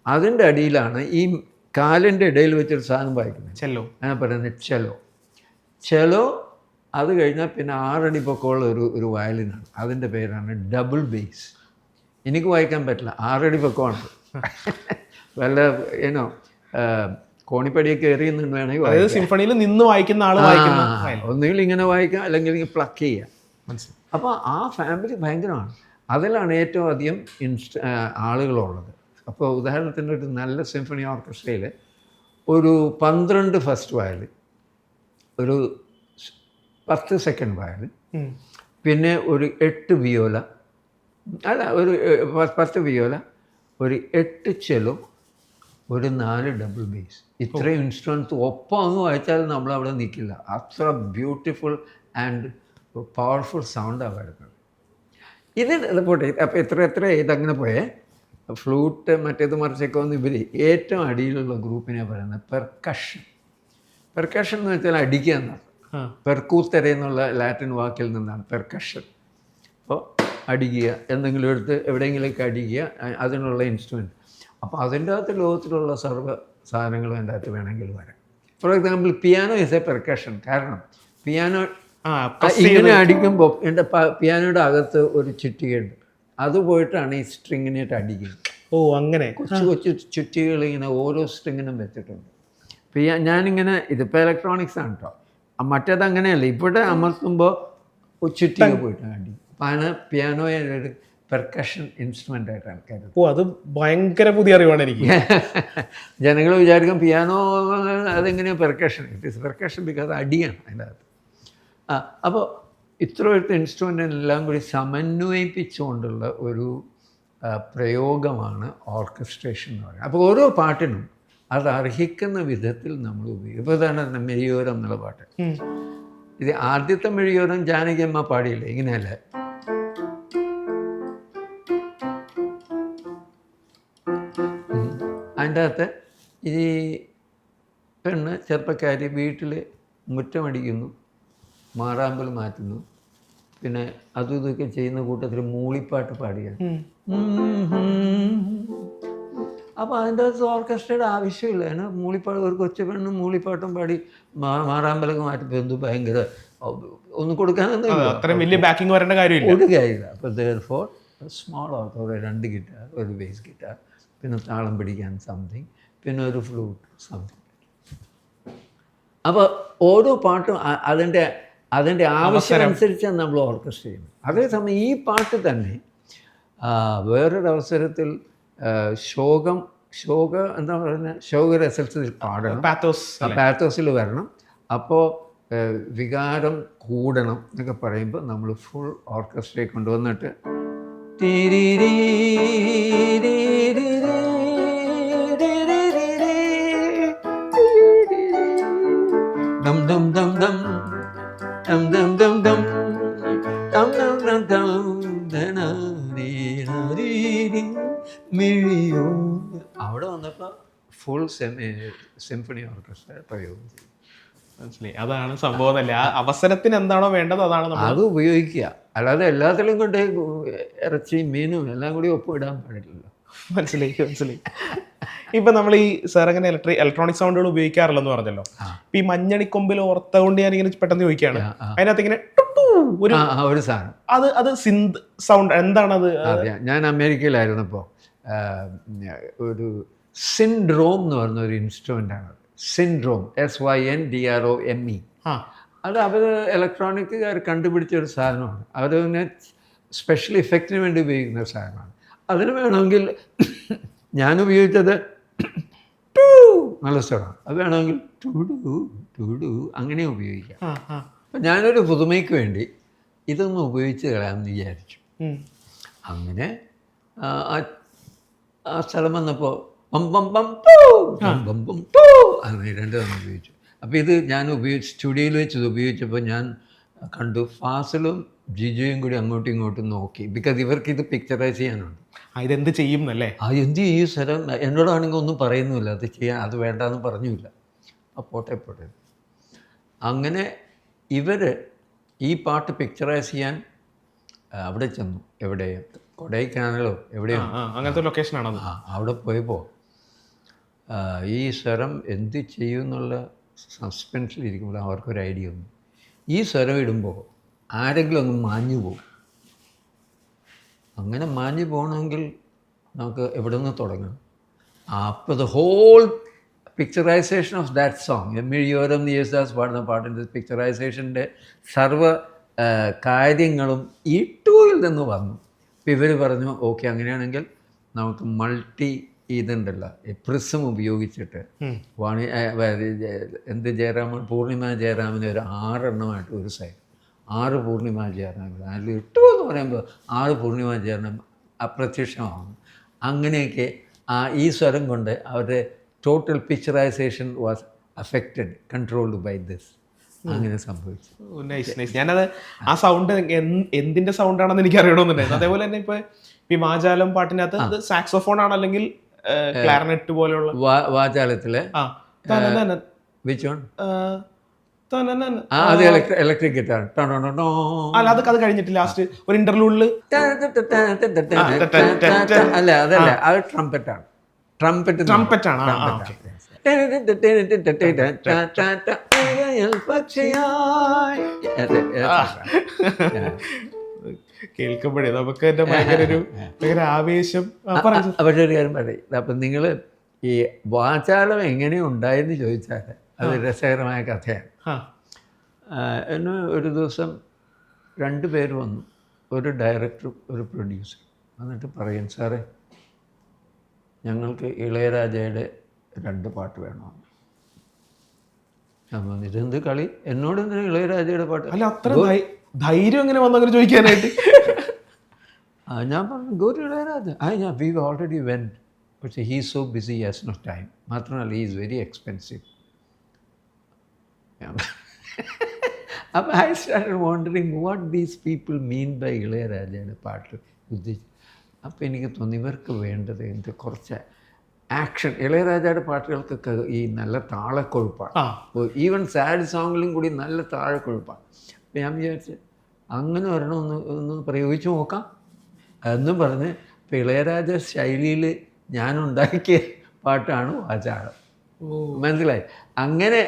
അതിൻ്റെ അടിയിലാണ് ഈ കാലിൻ്റെ ഇടയിൽ വെച്ചൊരു സാധനം വായിക്കുന്നത്, ചെല്ലോ. അങ്ങനെ പറയുന്നത് ചെല്ലോ. ചെലോ അത് കഴിഞ്ഞാൽ പിന്നെ 6 അടി പൊക്കമുള്ള ഒരു വയലിനാണ്. അതിൻ്റെ പേരാണ് ഡബിൾ ബേസ്. എനിക്ക് വായിക്കാൻ പറ്റില്ല, 6 അടി പൊക്കമാണ്. വല്ല ഏനോ കോണിപ്പടിയൊക്കെ എറിയുന്നുണ്ട് വേണമെങ്കിൽ അതായത് സിംഫണിയിൽ നിന്ന് വായിക്കുന്ന ആൾ വായിക്കുന്ന ഒന്നുകിൽ ഇങ്ങനെ വായിക്കാം, അല്ലെങ്കിൽ പ്ലക്ക് ചെയ്യാം. മനസ്സിലായി. അപ്പോൾ ആ ഫാമിലി ഭയങ്കരമാണ്. അതിലാണ് ഏറ്റവും അധികം ആളുകളുള്ളത്. അപ്പോൾ ഉദാഹരണത്തിന് ഒരു നല്ല സിംഫണി ഓർക്കസ്ട്രയിൽ ഒരു 12 ഫസ്റ്റ് വയലിൻ, ഒരു 10 സെക്കൻഡ് വയലിൻ, പിന്നെ ഒരു 8 വിയോല, അല്ല ഒരു 10 വിയോല, ഒരു 8 ചെലോ, ഒരു 4 ഡബിൾ ബേസ്. ഇത്രയും ഇൻസ്ട്രുമെൻറ്റ്സ് ഒപ്പം അങ്ങ് വായിച്ചാൽ നമ്മളവിടെ നിൽക്കില്ല. അത്ര ബ്യൂട്ടിഫുൾ ആൻഡ് പവർഫുൾ സൗണ്ടാണ് വരുന്നത്. ഇത് പോട്ടെ. അപ്പോൾ എത്ര ഇതങ്ങനെ പോയേ. ഫ്ലൂട്ട് മറ്റേത് മറിച്ചൊക്കെ വന്ന് ഇവർ ഏറ്റവും അടിയിലുള്ള ഗ്രൂപ്പിനെ പറയുന്നത് പെർക്കഷൻ. പെർക്കഷൻ എന്ന് വെച്ചാൽ അടിക്കുക എന്നാണ്. പെർക്കൂത്തര എന്നുള്ള ലാറ്റിൻ വാക്കിൽ നിന്നാണ് പെർക്കഷൻ. അപ്പോൾ അടിക്കുക, എന്തെങ്കിലും എടുത്ത് എവിടെയെങ്കിലേക്ക് അടിക്കുക, അതിനുള്ള ഇൻസ്ട്രുമെൻറ്റ്. അപ്പോൾ അതിൻ്റെ അകത്ത് ലോകത്തിലുള്ള സർവ്വ സാധനങ്ങളും അതിൻ്റെ അകത്ത് വേണമെങ്കിൽ വരാം. For example piano is A percussion. കാരണം പിയാനോ ഇങ്ങനെ അടിക്കുമ്പോൾ എൻ്റെ പിയാനോയുടെ അകത്ത് ഒരു ചുറ്റികയുണ്ട്, അത് പോയിട്ടാണ് ഈ സ്ട്രിങ്ങിനായിട്ട് അടിക്കുന്നത്. ഓ, അങ്ങനെ കൊച്ചു ചുറ്റികൾ ഇങ്ങനെ ഓരോ സ്ട്രിങ്ങിനും വെച്ചിട്ടുണ്ട്. ഞാനിങ്ങനെ ഇതിപ്പോൾ ഇലക്ട്രോണിക്സ് ആണ് കേട്ടോ. മറ്റേത് അങ്ങനെയല്ല, ഇവിടെ അമർത്തുമ്പോൾ ചുറ്റിക പോയിട്ട് അടിക്കും. അപ്പോൾ അതിന് പിയാനോയെ ഒരു പെർക്കഷൻ ഇൻസ്ട്രുമെൻ്റ് ആയിട്ടാണ് കരുതുന്നത്. ഓ, അത് ഭയങ്കര പുതിയ അറിവാണ് എനിക്ക്. ജനങ്ങൾ വിചാരിക്കും പിയാനോ അതെങ്ങനെയാണ് percussion. It is percussion because അടിയാണ് അതിൻ്റെ അകത്ത്. അപ്പോൾ ഇത്രയൊരു ഇൻസ്ട്രുമെൻ്റെല്ലാം കൂടി സമന്വയിപ്പിച്ചുകൊണ്ടുള്ള ഒരു പ്രയോഗമാണ് ഓർക്കസ്ട്രേഷൻ എന്ന് പറയുന്നത്. അപ്പോൾ ഓരോ പാട്ടിനും അത് അർഹിക്കുന്ന വിധത്തിൽ നമ്മൾ ഉപയോഗിക്കും. ഇപ്പോൾ തന്നെ മെഴിയോരം എന്നുള്ള പാട്ട്, ഇത് ആദ്യത്തെ മെഴിയോരം ജാനകിയമ്മ പാടിയില്ലേ, ഇങ്ങനെയല്ലേ. അതിൻ്റെ അകത്ത് ഈ പെണ്ണ് ചെറുപ്പക്കാരി വീട്ടിൽ മുറ്റമടിക്കുന്നു, മാറാമ്പൽ മാറ്റുന്നു, പിന്നെ അതും ഇതൊക്കെ ചെയ്യുന്ന കൂട്ടത്തിൽ മൂളിപ്പാട്ട് പാടുകയാണ്. അപ്പോൾ അതിൻ്റെ അകത്ത് ഓർക്കസ്ട്രയുടെ ആവശ്യമില്ല. ഏன்னா മൂളിപ്പാട്ട്, ഒരു കൊച്ചു പെണ്ണ് മൂളിപ്പാട്ടും പാടി മാറാമ്പലൊക്കെ മാറ്റിപ്പോൾ എന്ത് ഭയങ്കര ഒന്നും കൊടുക്കാനൊന്നും അത്രയും വലിയ ബാക്കിംഗ് വരേണ്ട കാര്യമില്ല, ഒരു കാര്യമില്ല. അപ്പോൾ ദെയർഫോർ സ്മോൾ ഓർക്കസ്ട്ര, 2 ഗിറ്റാർ, ഒരു ബേസ് ഗിറ്റാർ, പിന്നെ താളം പിടിക്കാൻ സംതിങ്, പിന്നെ ഒരു ഫ്ലൂട്ട് സംതിങ്. അപ്പോൾ ഓരോ പാട്ടും അതിൻ്റെ ആവശ്യമനുസരിച്ചാണ് നമ്മൾ ഓർക്കസ്ട്ര ചെയ്യുന്നത്. അതേസമയം ഈ പാട്ട് തന്നെ വേറൊരു അവസരത്തിൽ ശോക എന്താ പറയുന്നത്, ശോകരസത്തിൽ പാടണം, പാത്തോസിൽ വരണം. അപ്പോൾ വികാരം കൂടണം എന്നൊക്കെ പറയുമ്പോൾ നമ്മൾ ഫുൾ ഓർക്കസ്ട്രയെ കൊണ്ടുവന്നിട്ട് ദം ദം ദം ദം ദം ദം ദം ദം ദം ദം ദം ദം മിഴിയോ. അവിടെ വന്നപ്പോൾ ഫുൾ സിംഫണി ഓർക്കസ്ട്ര പ്രയോഗം ചെയ്യും. മനസ്സിലായി, അതാണ് സംഭവം. അല്ല, ആ അവസരത്തിന് എന്താണോ വേണ്ടത് അതാണ് അത് ഉപയോഗിക്കുക. അല്ലാതെ എല്ലാത്തിലും കൊണ്ട് ഇറച്ചിയും മീനും എല്ലാം കൂടി ഒപ്പിടാൻ പാടില്ലല്ലോ. മനസ്സിലായി. ഇപ്പൊ നമ്മൾ ഈ സാർ അങ്ങനെ ഇലക്ട്രോണിക് സൗണ്ടുകൾ ഉപയോഗിക്കാറില്ലെന്ന് പറഞ്ഞല്ലോ. ഇപ്പൊ ഈ മഞ്ഞണിക്കൊമ്പിൽ ഓർത്ത കൊണ്ട് ഞാൻ ഇങ്ങനെ പെട്ടെന്ന് ചോദിക്കുകയാണ്, അതിനകത്ത് ഇങ്ങനെ ഒരു സാധനം, അത് സിന്ത് സൗണ്ട് എന്താണത്? ഞാൻ അമേരിക്കയിലായിരുന്നപ്പോൾ ഒരു സിൻഡ്രോം എന്ന് പറഞ്ഞ ഒരു ഇൻസ്ട്രുമെൻ്റ് ആണ്. Syndrome, SYNDROME. അത് അവർ ഇലക്ട്രോണിക്കുകാർ കണ്ടുപിടിച്ച ഒരു സാധനമാണ്. അവർ പിന്നെ സ്പെഷ്യൽ ഇഫക്റ്റിന് വേണ്ടി ഉപയോഗിക്കുന്ന ഒരു സാധനമാണ്. അതിന് വേണമെങ്കിൽ ഞാൻ ഉപയോഗിച്ചത് നല്ല സ്വരമാണ്, അത് വേണമെങ്കിൽ ടൂഡു അങ്ങനെ ഉപയോഗിക്കാം. അപ്പം ഞാനൊരു പുതുമയ്ക്ക് വേണ്ടി ഇതൊന്ന് ഉപയോഗിച്ച് കളയാമെന്ന് വിചാരിച്ചു. അങ്ങനെ ആ സ്ഥലം വന്നപ്പോൾ പം പം പം ടൂ പം പം ടൂ അങ്ങനെ 2 തവണ ഉപയോഗിച്ചു. അപ്പോൾ ഇത് ഞാൻ സ്റ്റുഡിയോയിൽ വെച്ച് ഇത് ഉപയോഗിച്ചപ്പോൾ ഞാൻ കണ്ടു ഫാസിലും ജിജുവും കൂടി അങ്ങോട്ടും ഇങ്ങോട്ടും നോക്കി. ബിക്കോസ് ഇവർക്ക് ഇത് പിക്ചറൈസ് ചെയ്യാനുണ്ട്. ഇതെന്ത് ചെയ്യും എന്നല്ലേ, എന്ത് ചെയ്യും സ്ഥലം എന്നോടാണെങ്കിൽ ഒന്നും പറയുന്നുമില്ല, അത് ചെയ്യാൻ, അത് വേണ്ടാന്ന് പറഞ്ഞില്ല. പോട്ടെ. അങ്ങനെ ഇവർ ഈ പാട്ട് പിക്ചറൈസ് ചെയ്യാൻ അവിടെ ചെന്നു. എവിടെ, കൊടൈക്കനാലോ എവിടെയോ അങ്ങനത്തെ ലൊക്കേഷനാണ്. അവിടെ പോയപ്പോൾ ഈ സ്വരം എന്ത് ചെയ്യും എന്നുള്ള സസ്പെൻസിലിരിക്കുമ്പോൾ അവർക്കൊരു ഐഡിയ വന്നു. ഈ സ്വരം ഇടുമ്പോൾ ആരെങ്കിലും അങ്ങ് മാഞ്ഞു പോകും. അങ്ങനെ മാഞ്ഞു പോകണമെങ്കിൽ നമുക്ക് എവിടെ നിന്ന് തുടങ്ങണം? അപ്പോൾ the whole picturisation of that song, എമ്മിഴിയോരം യേശുദാസ് പാടുന്ന പാട്ടിൻ്റെ പിക്ചറൈസേഷൻ്റെ സർവ്വ കാര്യങ്ങളും ഈ ടൂവിൽ നിന്ന് വന്നു. അപ്പോൾ ഇവർ പറഞ്ഞു ഓക്കെ അങ്ങനെയാണെങ്കിൽ നമുക്ക് മൾട്ടി ഇതുണ്ടല്ലോ പ്രിസം ഉപയോഗിച്ചിട്ട് എന്ത് ജയറാമൻ, പൂർണിമ ജയറാമിന് ഒരു 6 എണ്ണമായിട്ട് ഒരു സൈഡ്, 6 പൂർണിമ ജയറാമൻ, അതിൽ 8 എന്ന് പറയുമ്പോൾ 6 പൂർണിമ ജയറാം അപ്രത്യക്ഷമാകുന്നു. അങ്ങനെയൊക്കെ ഈ സ്വരം കൊണ്ട് അവരുടെ total picturisation was affected, controlled by this. അങ്ങനെ സംഭവിച്ചു. ഞാനത് ആ സൗണ്ട് എന്തിന്റെ സൗണ്ട് ആണെന്ന് എനിക്ക് അറിയണമെന്നുണ്ടായിരുന്നു. അതേപോലെ തന്നെ ഇപ്പൊ ഈ വാചാലം പാട്ടിനകത്ത് അത് സാക്സോഫോൺ ആണ് അല്ലെങ്കിൽ ക്ലാരിനെറ്റ് പോലെയുള്ള വാചാലത്തിലെ വിച്ച് വൺ? അത് ഇലക്ട്രിക് ഗിറ്റാർ. അല്ല അത് കഴിഞ്ഞിട്ട് ലാസ്റ്റ് ഒരു ഇന്റർലൂഡില് അല്ല അതല്ല, അത് ട്രംപറ്റാണ്. ട്രംപറ്റ് ആണ്. കേൾക്കുമ്പോഴേ നമുക്ക് എൻ്റെ ഭയങ്കര ആവേശം. പക്ഷേ ഒരു കാര്യം പറയും, അപ്പം നിങ്ങൾ ഈ വാചാലം എങ്ങനെ ഉണ്ടായെന്ന് ചോദിച്ചാൽ അത് രസകരമായ കഥയാണ്. എന്നെ ഒരു ദിവസം 2 പേര് വന്നു, ഒരു ഡയറക്ടറും ഒരു പ്രൊഡ്യൂസറും. എന്നിട്ട് പറയും സാറേ ഞങ്ങൾക്ക് ഇളയരാജയുടെ 2 പാട്ട് വേണമെന്ന്. ഞാൻ പറഞ്ഞു ഇതെന്ത് കളി, എന്നോട് എന്തിനാ ഇളയരാജയുടെ പാട്ട്? അല്ല അത്ര ധൈര്യം എങ്ങനെ വന്നങ്ങനെ ചോദിക്കാനായിട്ട്? ഞാൻ പറഞ്ഞു go to Ilaiyaraaja. We already went, പക്ഷേ he is so busy, has no time. മാത്രമല്ല ഹീ ഈസ് വെരി എക്സ്പെൻസീവ്. അപ്പോൾ I started wondering what these people mean by ഇളയരാജയുടെ പാട്ട് ഉദ്ദേശിച്ചു. അപ്പോൾ എനിക്ക് തോന്നി ഇവർക്ക് വേണ്ടത് എന്ത് കുറച്ച് ആക്ഷൻ. ഇളയരാജയുടെ പാട്ടുകൾക്കൊക്കെ ഈ നല്ല താളക്കൊഴുപ്പാണ്, ഈവൻ സാഡ് സോങ്ങിലും കൂടി നല്ല താഴെക്കൊഴുപ്പാണ്. അപ്പോൾ ഞാൻ വിചാരിച്ചു അങ്ങനെ ഒരെണ്ണം ഒന്ന് പ്രയോഗിച്ച് നോക്കാം എന്നും പറഞ്ഞ് ഇപ്പോൾ ഇളയരാജ ശൈലിയിൽ ഞാനുണ്ടാക്കിയ പാട്ടാണ് വാചാളം. മനസ്സിലായി? അങ്ങനെ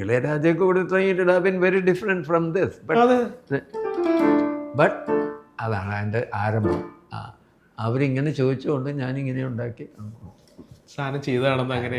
ഇളയരാജയൊക്കെ കൂടി തുടങ്ങിയിട്ട് have been very different from this. But അതാണ് അതിൻ്റെ ആരംഭം. അവരിങ്ങനെ ചോദിച്ചുകൊണ്ട് ഞാനിങ്ങനെ ഉണ്ടാക്കി സാധനം ചെയ്തതാണെന്ന് അങ്ങനെ